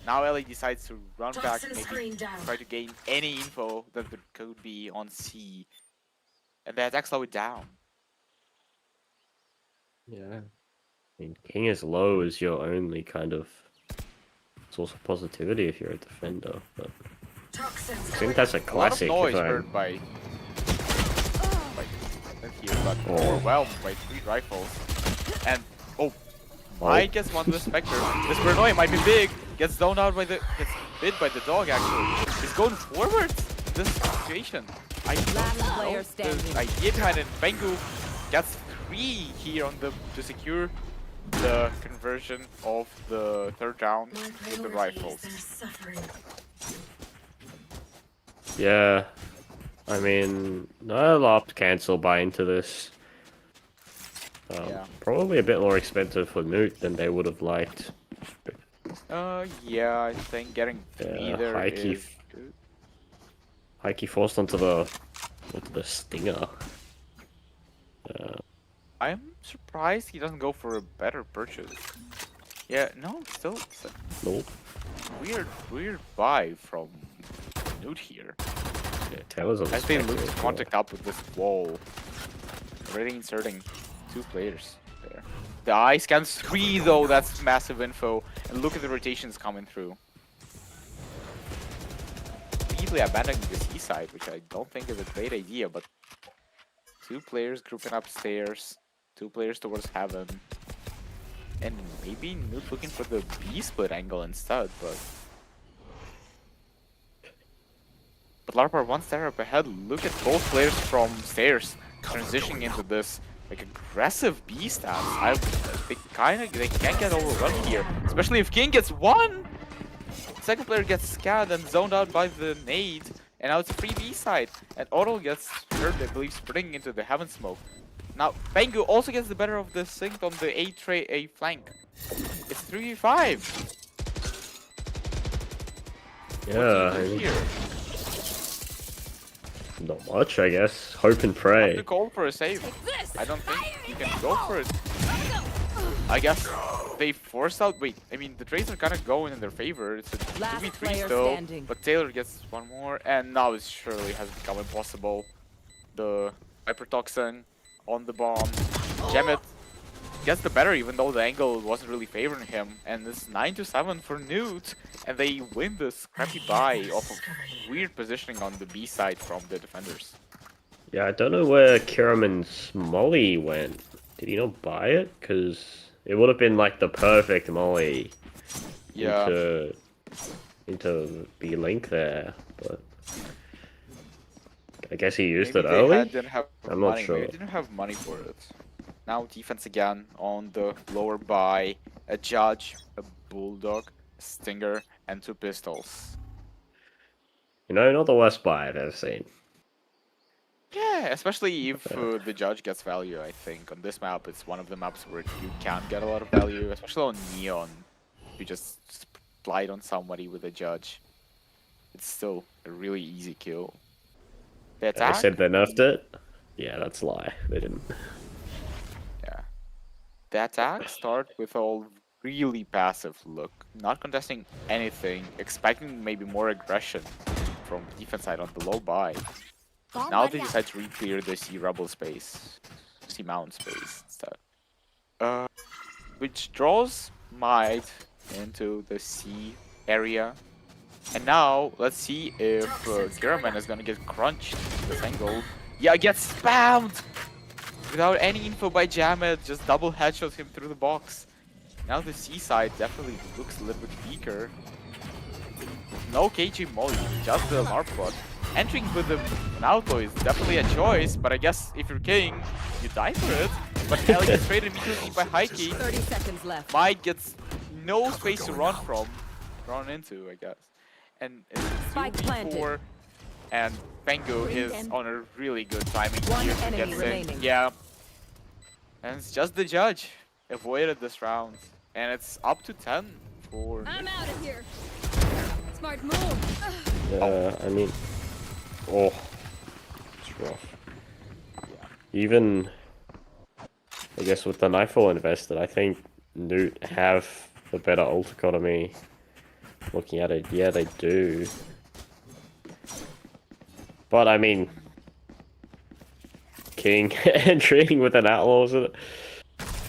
Now Ellie decides to run back, Toxin maybe screen down. try to gain any info that there could be on C. And the attack slow it down. yeah. I mean, King is low is your only kind of source of positivity if you're a defender. But Toxins I think going that's a A lot of classic. noise if I'm- heard by here, but Oh. overwhelmed by 3 rifles. And Oh. Mike gets one with the Spectre. This Bernoy might be big. Gets zoned out by gets bit by the dog actually. He's going forward in this situation. I don't Last know player the standing. idea behind it. Pengu gets 3 here on to secure the conversion of the third round My with the priority is rifles. their suffering. Yeah. I mean, I'll opt cancel buy into this. Yeah. Probably a bit more expensive for Newt than they would have liked. Yeah, I think getting 3 there Heike is good. Heike forced onto the stinger. I'm surprised he doesn't go for a better purchase. Yeah, no, still it's a Nope. weird buy from Newt here. Yeah, Taylor's on the As they spectre look to as well. contact up with this wall. Already inserting 2 players there. The eye scans 3 though, that's massive info. And look at the rotations coming through. Easily abandoning the C side, which I don't think is a great idea, but 2 players grouping upstairs, 2 players towards heaven. And maybe Newt looking for the B split angle instead, but Larpar one step up ahead. Look at both players from stairs transitioning into this like aggressive B stance. They can't get overrun here, especially if King gets 1. Second player gets scanned and zoned out by the nade, and now it's a free B side. And Otto gets hurt, I believe, sprinting into the heaven smoke. Now Bangu also gets the better of the sync on the A flank. It's 3v5. Yeah, I mean, Here. not much, I guess. Hope and Have pray. to call for a save. This. I don't think you can go for it. I guess they force out. Wait, I mean the trades are kind of going in their favor. It's a Last 2v3 player still, standing. but Taylor gets 1 more, and now it surely has become impossible. The hypertoxin on the bomb. Jamet gets the better, even though the angle wasn't really favoring him, and it's 9-7 for Newt, and they win this crappy buy off of weird positioning on the B side from the defenders. Yeah, I don't know where Kiraman's molly went. Did he not buy it? Because it would have been like the perfect molly Yeah. into B link there, but I guess he used Maybe it they early. didn't have I'm not money. sure. Maybe they didn't have money for it. Now defense again on the lower buy. A judge, a bulldog, a stinger, and 2 pistols. You know, not the worst buy I've ever seen. Yeah, especially if the judge gets value. I think on this map, it's one of the maps where you can get a lot of value, especially on Neon. You just slide on somebody with a judge. It's still a really easy kill. The They attack. said they nerfed it. Yeah, that's a lie. They didn't. Yeah. The attack start with all really passive look, not contesting anything, expecting maybe more aggression from defense side on the low buy. Now they decide to re-clear the C rebel space, C mount space instead. Which draws Might into the C area. And now let's see if Kiraman is gonna get crunched this angle. Yeah, gets spammed! Without any info by Jamet, just double headshots him through the box. Now the C side definitely looks a little bit weaker. No KG Molly, just the Larpbot. Entering with the auto is definitely a choice, but I guess if you're King, you die for it. But Ellie gets traded immediately by Heike. 30 seconds left. Might gets no space to run into, I guess. And it's Spike planted. 2v4, and Bangu Bring is them. on a really good timing One here to enemy get in. remaining. Yeah. And it's just the judge avoided this round. And it's up to 10 for I'm out of here. Smart move. Yeah, I mean, oh, it's rough. Even, I guess with the Nightfall invested, I think Newt have the better ult economy. Looking at it, yeah, they do. But I mean, King entering with an outlaw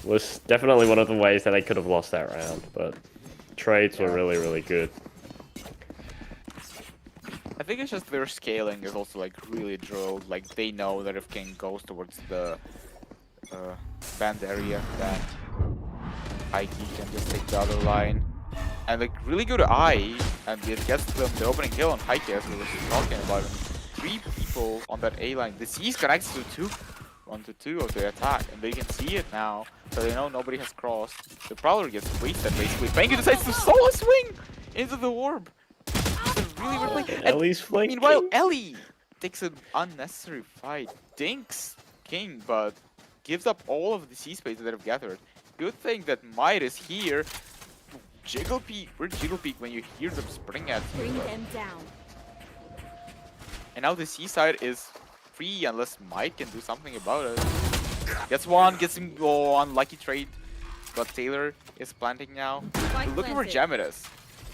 was definitely one of the ways that they could have lost that round. But trades were really, really good. I think it's just their scaling is also like really drilled. Like they know that if King goes towards the band area, then Heike can just take the other line. And like really good eye, and it gets them the opening kill on Heike as we were talking about. 3 people on that A line. The C's connects to 2 1 to 2 of the attack, and they can see it now, so they know nobody has crossed. The Prowler gets wasted basically. Bengu decides to solo swing into the orb. It's a really weird play. And Ellie's flanking. meanwhile, Ellie takes an unnecessary fight, dinks King, but gives up all of the C space that they've gathered. Good thing that Might is here. Jiggle peek, where's Jiggle peek when you hear them spring at you? Bring them down. And now the C side is free unless Might can do something about it. Gets one, gets him, oh, unlucky trade. But Taylor is planting now. Spike Look at where planted. Jamit is.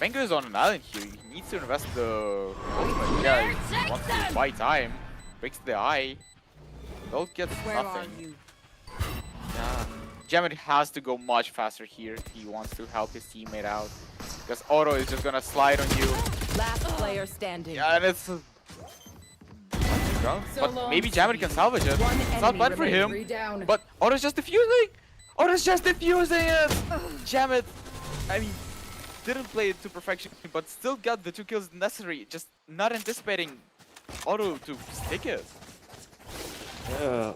Bengu is on an island here. He needs to invest the ultimate. Yeah, he wants to buy time. Breaks the eye. Don't get Where are nothing. you? Yeah. Jamit has to go much faster here if he wants to help his teammate out. Because Auto is just gonna slide on you. Last player standing. Yeah, and it's but maybe Jamit can salvage it. One It's not enemy bad for remaining. him. Three down. But Auto's just defusing! Auto's just defusing it! Jamit, I mean, didn't play it to perfection, but still got the 2 kills necessary. Just not anticipating Auto to stick it. Yeah,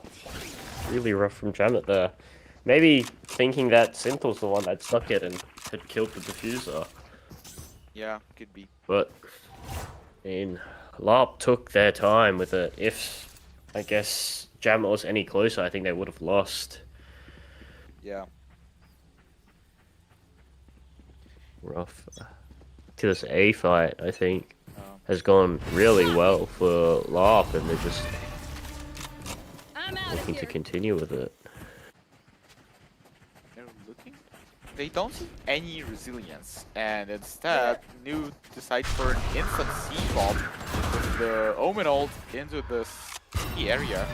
really rough from Janet there. Maybe thinking that Sintel's the one that stuck it and had killed the diffuser. Yeah, could be. But, I mean, LARP took their time with it. If, I guess, Jamet was any closer, I think they would have lost. Yeah. Rough. To this A fight, I think, Um, has gone really well for LARP, and they're just I'm out of looking here. to continue with it. they're looking. They don't see any resilience, and instead, New decides for an instant C-bomb with the Omen ult into the C area.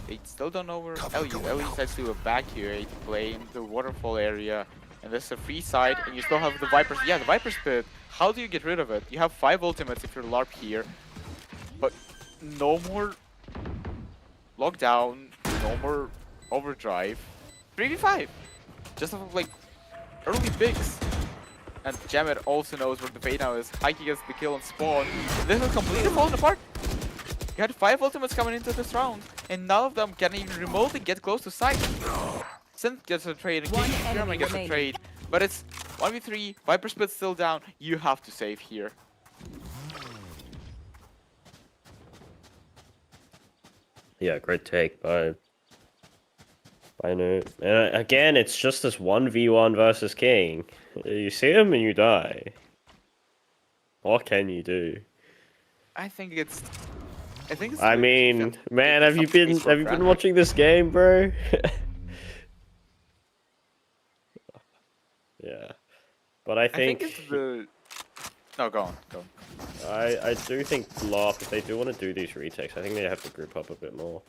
They still don't know where Ellie is. Ellie decides to evacuate, play in the waterfall area, and there's a free side, and you still have the Viper's. Yeah, the Viper's pit. How do you get rid of it? You have 5 ultimates if you're LARP here, but no more lockdown, no more overdrive. 3v5. Just have like early picks. And Jamit also knows where the fade now is. Heike gets the kill on spawn. This is completely falling apart. You had 5 ultimates coming into this round, and none of them can even remotely get close to sight. Synth gets a trade, and One German enemy gets a remaining. trade. But it's 1v3, Viper Spit's still down. You have to save here. Yeah, great take by New. And again, it's just this 1v1 versus King. You see him and you die. What can you do? I think it's I mean, man, have you been granted. watching this game, bro? Yeah, but I think it's the. No, go on. I do think LARP, if they do want to do these retakes, I think they have to group up a bit more.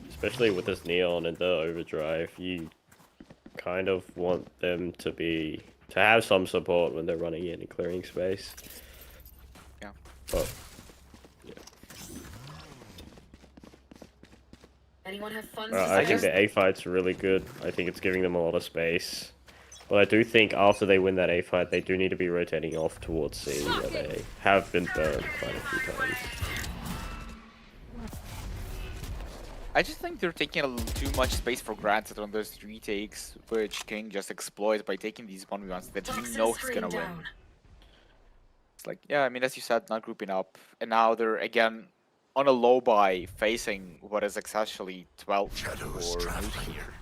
Especially with this Neon and the Overdrive, you kind of want them to have some support when they're running in and clearing space. Yeah. But Anyone have fun? I think the A fight's really good. I think it's giving them a lot of space. But I do think after they win that A fight, they do need to be rotating off towards C, where they have been burned quite a few times. I just think they're taking a little too much space for granted on those retakes, which King just exploits by taking these 1v1s that you know he's gonna win. It's like, yeah, I mean, as you said, not grouping up, and now they're again on a low buy, facing what is actually 12 Shadows for traveling. Moose here.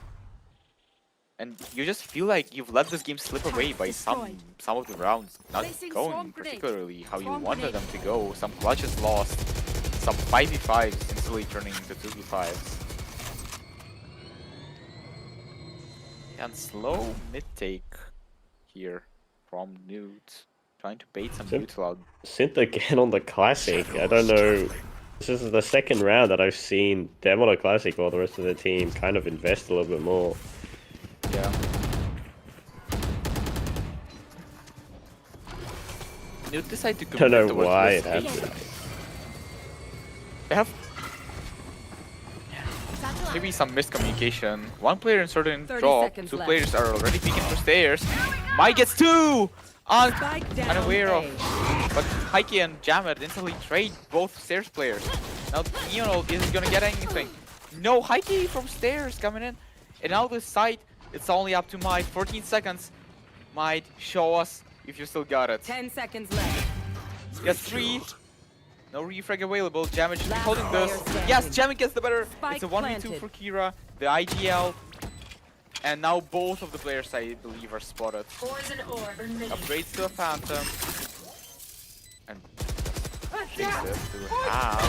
And you just feel like you've let this game slip away by some of the rounds not Placing going swarm grenade. particularly how you Swarm wanted grenade. them to go. Some clutches lost, some 5v5s instantly turning into 2v5s. And slow mid take here from Newt, trying to bait some Sim- neutral out. Synth again on the Classic. I don't know. This is the second round that I've seen them on a Classic while the rest of the team kind of invest a little bit more. Yeah. Newt decide to Don't commit know towards why this it bait. happened. They have maybe some miscommunication. One player inserted in 30 drop, seconds 2 left. players are already peeking for stairs. Mai gets 2! Spike down Unaware A. of. But Heike and Jammer instantly trade both stairs players. Now Neon is gonna get anything. No, Heike from stairs coming in. And now this site, it's only up to Might. 14 seconds. Might, show us if you still got it. 10 seconds left. Yes, 3. No refrag available. Jammit should be Last holding player this. standing. Yes, Jammit gets the better. Spike It's a 1v2 planted. for Kira. The IGL. And now both of the players, I believe, are spotted. Poison orb emitting. Upgrades to a Phantom. And takes it to half.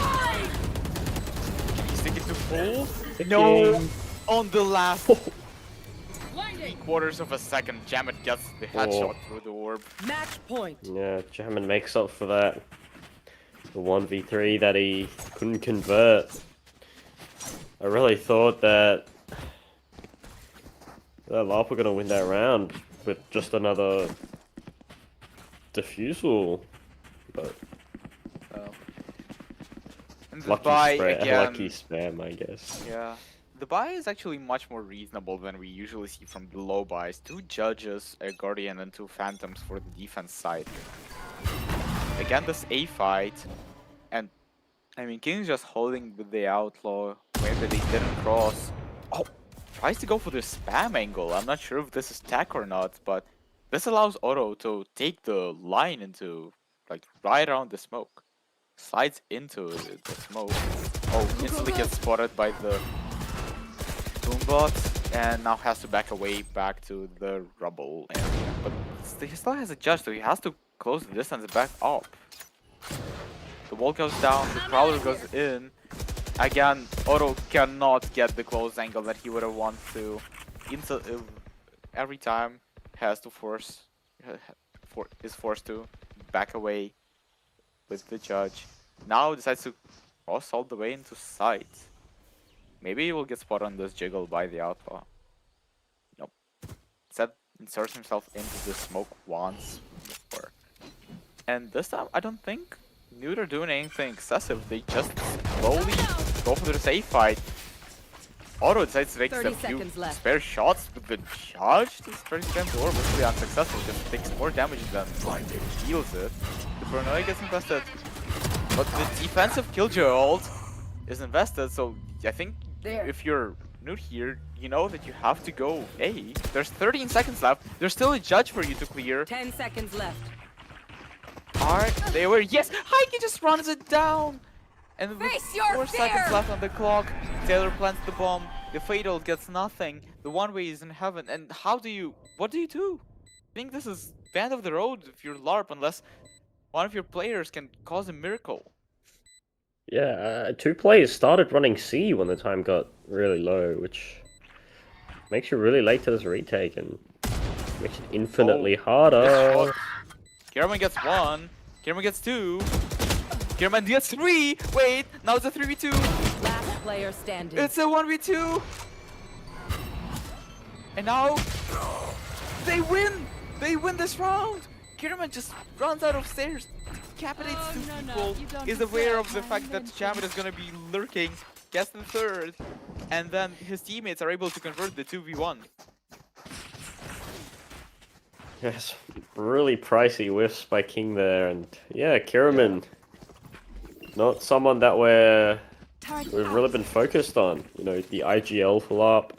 Can he stick it to full? No! On the last 3/4 of a second, Jammit gets the headshot through the orb. Match point. Yeah, Jammin makes up for that. The 1v3 that he couldn't convert. I really thought that Larp were gonna win that round with just another defusal, but And the buy again. lucky spam, I guess. Yeah. The buy is actually much more reasonable than we usually see from the low buys. 2 judges, a guardian, and 2 phantoms for the defense side. Again, this A fight, and I mean, King's just holding with the outlaw. Maybe they didn't cross. Oh, tries to go for the spam angle. I'm not sure if this is tech or not, but this allows Oro to take the line into, like, right around the smoke. Slides into the smoke. Oh, instantly gets spotted by the Boombot, and now has to back away back to the rubble area. But he still has a judge, so he has to close the distance back up. The wall goes down, the Prowler goes in. Again, Oro cannot get the close angle that he would have wanted to. Every time has to is forced to back away with the judge. Now decides to cross all the way into sight. Maybe he will get spotted on this jiggle by the outlaw. Nope. Instead, inserts himself into the smoke once before. And this time, I don't think Nude are doing anything excessive. They just slowly go for the safe fight. Auto decides to take 30 a few seconds left. spare shots with the judge. This spare spam door was really unsuccessful. Just takes more damage than heals it. The paranoia gets invested. But the defensive killjoy ult is invested, so I think if you're new here, you know that you have to go A. There's 13 seconds left. There's still a judge for you to clear. 10 seconds left. Alright, they were. Yes! Heike just runs it down! And with Face your 4 seconds fear! left on the clock, Taylor plants the bomb. The Fatal gets nothing. The one way is in heaven. And what do you do? I think this is the end of the road if you're LARP, unless one of your players can cause a miracle. Yeah, 2 players started running C when the time got really low, which makes you really late to this retake and makes it infinitely harder. Kierman gets 1. Kierman gets 2. Kierman gets 3. Wait, now it's a 3v2. Last player standing. It's a 1v2. And now they win. They win this round. Kierman just runs out of stairs, decapitates 2 people, is aware of the fact that Jammit is gonna be lurking, gets the 3rd, and then his teammates are able to convert the 2v1. Yes, really pricey whiffs by King there, and yeah, Kiraman, not someone that we've really been focused on. You know, the IGL pull up,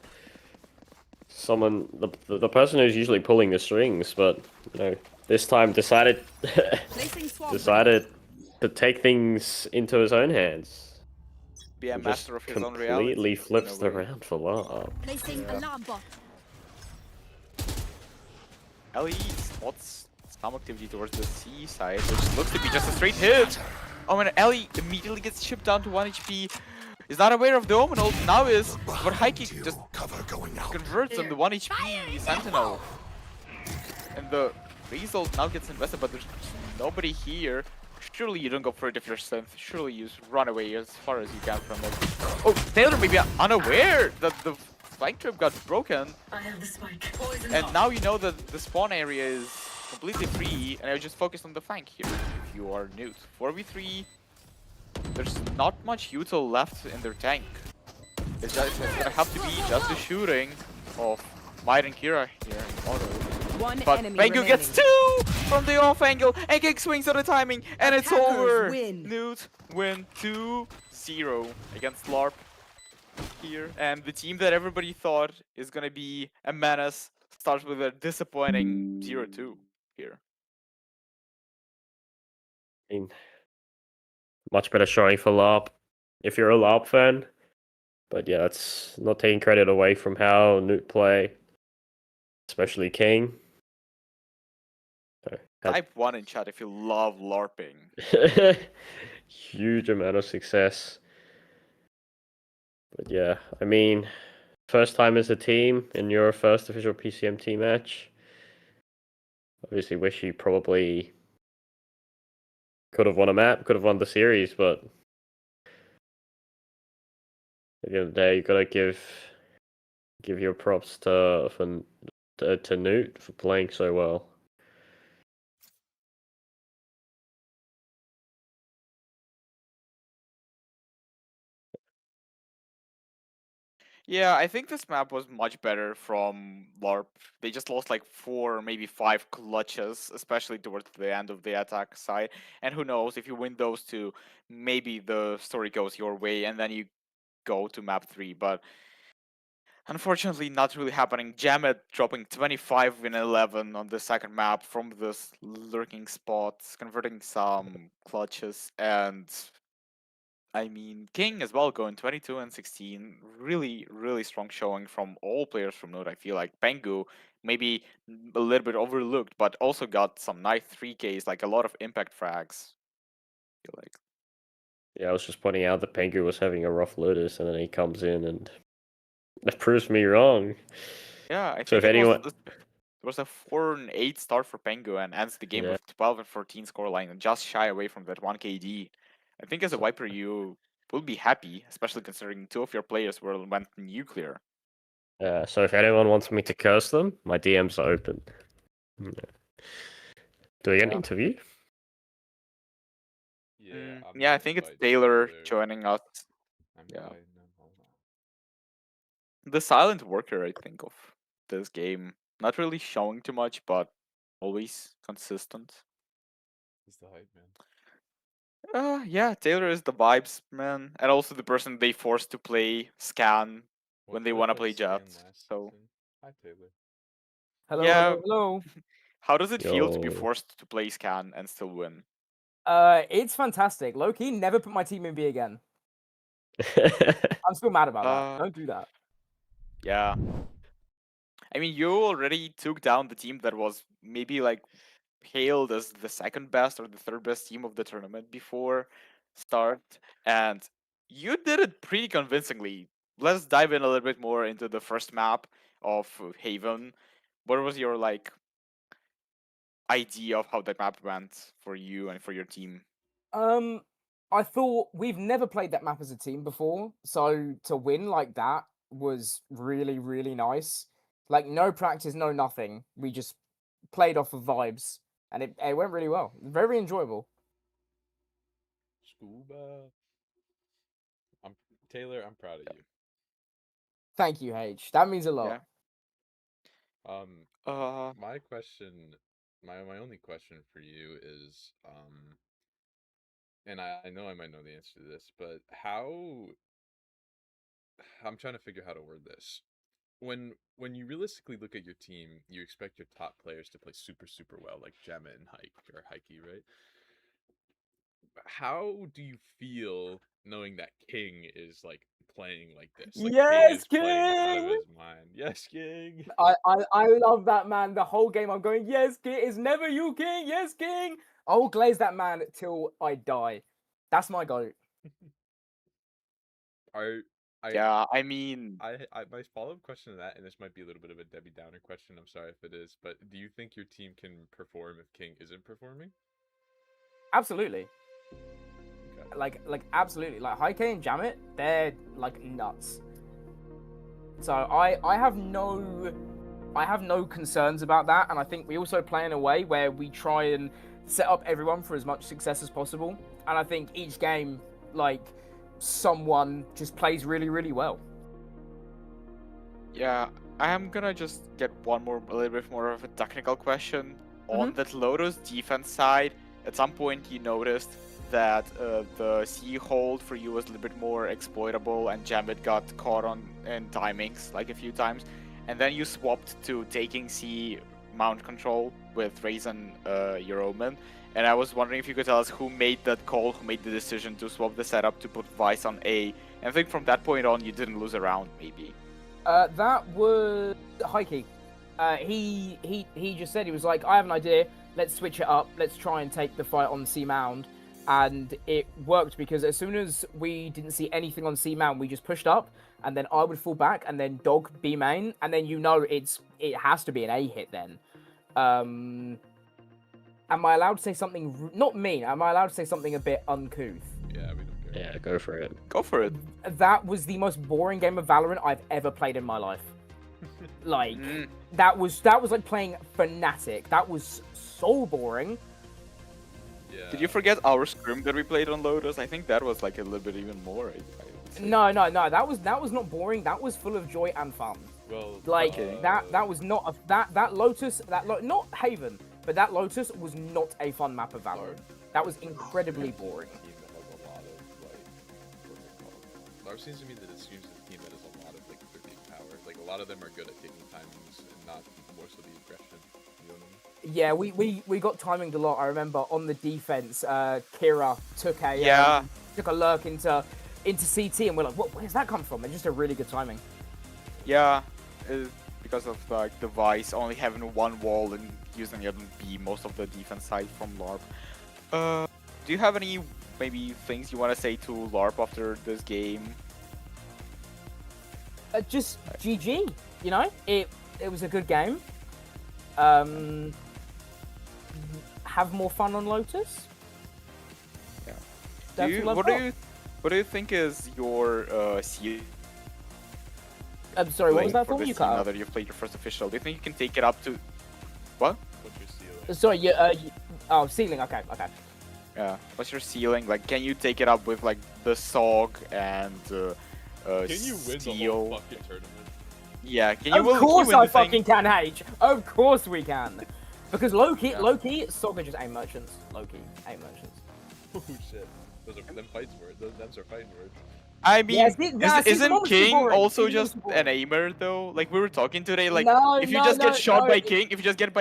the person who's usually pulling the strings, but you know, this time decided to take things into his own hands. Be a And master of his own reality. completely flips the round for Larp. Placing alarm bot. Ellie spots some activity towards the C side, which looks to be just a straight hit. Oh, and Ellie immediately gets chipped down to 1 HP. Is not aware of the Omen ult, now is, but Heike just Cover going out. converts on the 1 HP Sentinel. And the result now gets invested, but there's nobody here. Surely you don't go for it if you're synth. Surely you just run away as far as you can from it. Oh, Taylor may be unaware that the flank trip got broken. I have the spike. Poison And off. now you know that the spawn area is completely free, and I just focus on the flank here if you are new. 4v3, there's not much util left in their tank. It's gonna have to be just the shooting of Might and Kira here in auto. One But enemy Bangu remaining. gets 2 from the off angle, and Kick swings on the timing, and it's Attackers over! win. Newt win 2-0 against LARP. here, and the team that everybody thought is gonna be a menace starts with a disappointing 0-2 here. I mean, much better showing for Larp if you're a Larp fan. But yeah, it's not taking credit away from how Newt play, especially King. So, Type 1 in chat if you love LARPing. huge amount of success. But yeah, I mean, first time as a team in your first official PCMT match. Obviously, wish you probably could have won a map, could have won the series, but at the end of the day, you gotta give your props to Newt for playing so well. Yeah, I think this map was much better from LARP. They just lost like 4, maybe 5 clutches, especially towards the end of the attack side. And who knows, if you win those 2, maybe the story goes your way and then you go to map 3. But unfortunately, not really happening. Jamet dropping 25 in 11 on the second map from this lurking spot, converting some clutches, and I mean, King as well going 22 and 16. Really, really strong showing from all players from Note. I feel like Pengu maybe a little bit overlooked, but also got some nice 3Ks, like a lot of impact frags. I feel like. Yeah, I was just pointing out that Pengu was having a rough Lotus, and then he comes in and that proves me wrong. Yeah, I So think if anyone, it was a 4 and 8 start for Pengu and ends the game Yeah. with 12 and 14 scoreline and just shy away from that 1 KD. I think as a Viper, you will be happy, especially considering 2 of your players went nuclear. so if anyone wants me to curse them, my DMs are open. Do we get an interview? Yeah, I'm yeah, I gonna think it's invite Taylor joining us. I'm Yeah. inviting them. Hold on. The silent worker, I think, of this game. Not really showing too much, but always consistent. He's the hype man. Yeah, Taylor is the vibes man, and also the person they forced to play scan when they What want to if I play scan Jet. last So season? Hi Taylor. Hello, yeah, hello. how does it feel to be Yo. forced to play scan and still win? It's fantastic. Low-key, never put my team in B again. I'm still mad about that. Don't do that. Yeah. I mean, you already took down the team that was maybe like hailed as the second best or the third best team of the tournament before start, and you did it pretty convincingly. Let's dive in a little bit more into the first map of Haven. What was your like idea of how that map went for you and for your team? I thought we've never played that map as a team before, so to win like that was really, really nice. Like no practice, no nothing. We just played off of vibes, and it went really well. Very enjoyable. Scuba. Taylor, I'm proud of you. Thank you, H. That means a lot. My question, my only question for you is, and I know I might know the answer to this, but I'm trying to figure out how to word this. When you realistically look at your team, you expect your top players to play super, super well, like Gemma and Heike, right? How do you feel knowing that King is like playing like this? Like Yes, King is playing out of King! his mind. Yes, King. I love that man. The whole game I'm going, yes, King. It's never you, King. Yes, King. I will glaze that man till I die. That's my goat. I mean, my follow-up question to that, and this might be a little bit of a Debbie Downer question, I'm sorry if it is, but do you think your team can perform if King isn't performing? Absolutely. Okay. Like absolutely. Like Heike and Jamet, they're like nuts. So I have no concerns about that, and I think we also play in a way where we try and set up everyone for as much success as possible. And I think each game, like, someone just plays really, really well. Yeah, I am gonna just get a little bit more of a technical question. On that Lotus defense side, at some point you noticed that the C hold for you was a little bit more exploitable, and Jamit got caught on in timings like a few times, and then you swapped to taking C mount control with Raisin Euroman. And I was wondering if you could tell us who made that call, who made the decision to swap the setup to put Vice on A. And I think from that point on, you didn't lose a round, maybe. That was Heike. He just said, he was like, I have an idea, let's switch it up, let's try and take the fight on C Mound. And it worked because as soon as we didn't see anything on C Mound, we just pushed up, and then I would fall back, and then Dog B main, and then it has to be an A hit then. Am I allowed to say something, not mean, am I allowed to say something a bit uncouth? Yeah, we don't care. Yeah, go for it. Go for it. That was the most boring game of Valorant I've ever played in my life. Like, that was like playing Fnatic. That was so boring. Yeah. Did you forget our scrim that we played on Lotus? I think that was like a little bit even more. I would say. No, that was not boring. That was full of joy and fun. Well, Like that was not that Lotus, not Haven, but that Lotus was not a fun map of Valorant. That was incredibly boring. Team that has a lot of like, what's it called? Larp seems to me that it seems a team that has a lot of like cooking power. Like a lot of them are good at taking timings and not more so the aggression. You know what I mean? Yeah, we got timinged a lot. I remember on the defense, Kira took a lurk into CT, and we're like, what? Where's that come from? And just a really good timing. Yeah, because of like the Vice only having one wall and using it on B most of the defense side from LARP. Do you have any maybe things you want to say to LARP after this game? Just GG, you know. It was a good game. Have more fun on Lotus. Yeah. What do you think is your ceiling? I'm sorry, what was that for? You cut out. now that you've played your first official, do you think you can take it up to what? What's your ceiling? Sorry, ceiling. Okay. Yeah. What's your ceiling? Like, can you take it up with like the SOG and Can you win the Steel? whole fucking tournament? Yeah. Can you? Of course win the I thing? fucking can, H. Of course we can. Because low key, SOG are just A merchants. Low key, A merchants. Oh shit. Those are them fights words. Those are fighting words. I mean, Yeah, see, isn't King also King just is boring. an aimer though? Like we were talking today, like No, if you no, just no, get shot no, by it- King, if you just get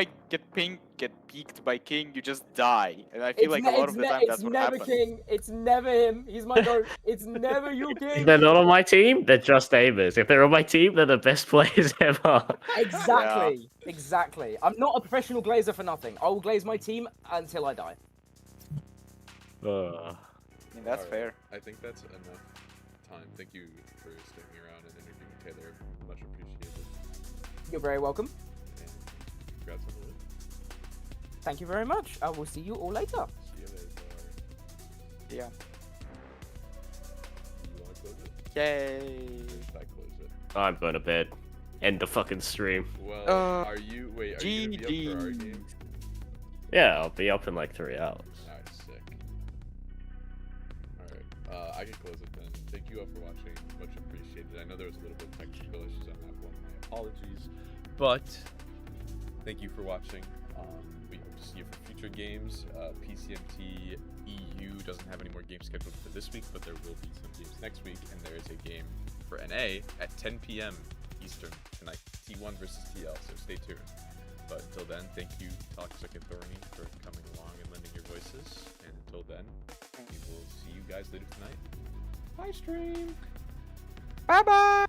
peeked by King, you just die. And I feel like a lot of the time that's what happens. It's never King. It's never him. He's my goat. It's never you, King. They're not on my team, they're just aimers. If they're on my team, they're the best players ever. Exactly. I'm not a professional glazer for nothing. I will glaze my team until I die. I mean, that's Alright, fair. I think that's enough time. Thank you for sticking around and interviewing Taylor. Much appreciated. You're very welcome. And congrats on the win. Thank you very much. I will see you all later. See you later. Yeah. You want to close it? Yay. Or should I close it? I'm going to bed. End the fucking stream. Well, are you gonna be up for our game? Yeah, I'll be up in like 3 hours. Alright, sick. Alright, I can close it then. Thank you all for watching. Much appreciated. I know there was a little bit of technical issues on that one. My apologies. But thank you for watching. We hope to see you for future games. PCMT EU doesn't have any more games scheduled for this week, but there will be some games next week, and there is a game for NA at 10 p.m. Eastern tonight. T1 versus TL, so stay tuned. But until then, thank you, Toxic and Thorny, for coming along and lending your voices. And until then, we will see you guys later tonight. Bye, stream. Bye bye.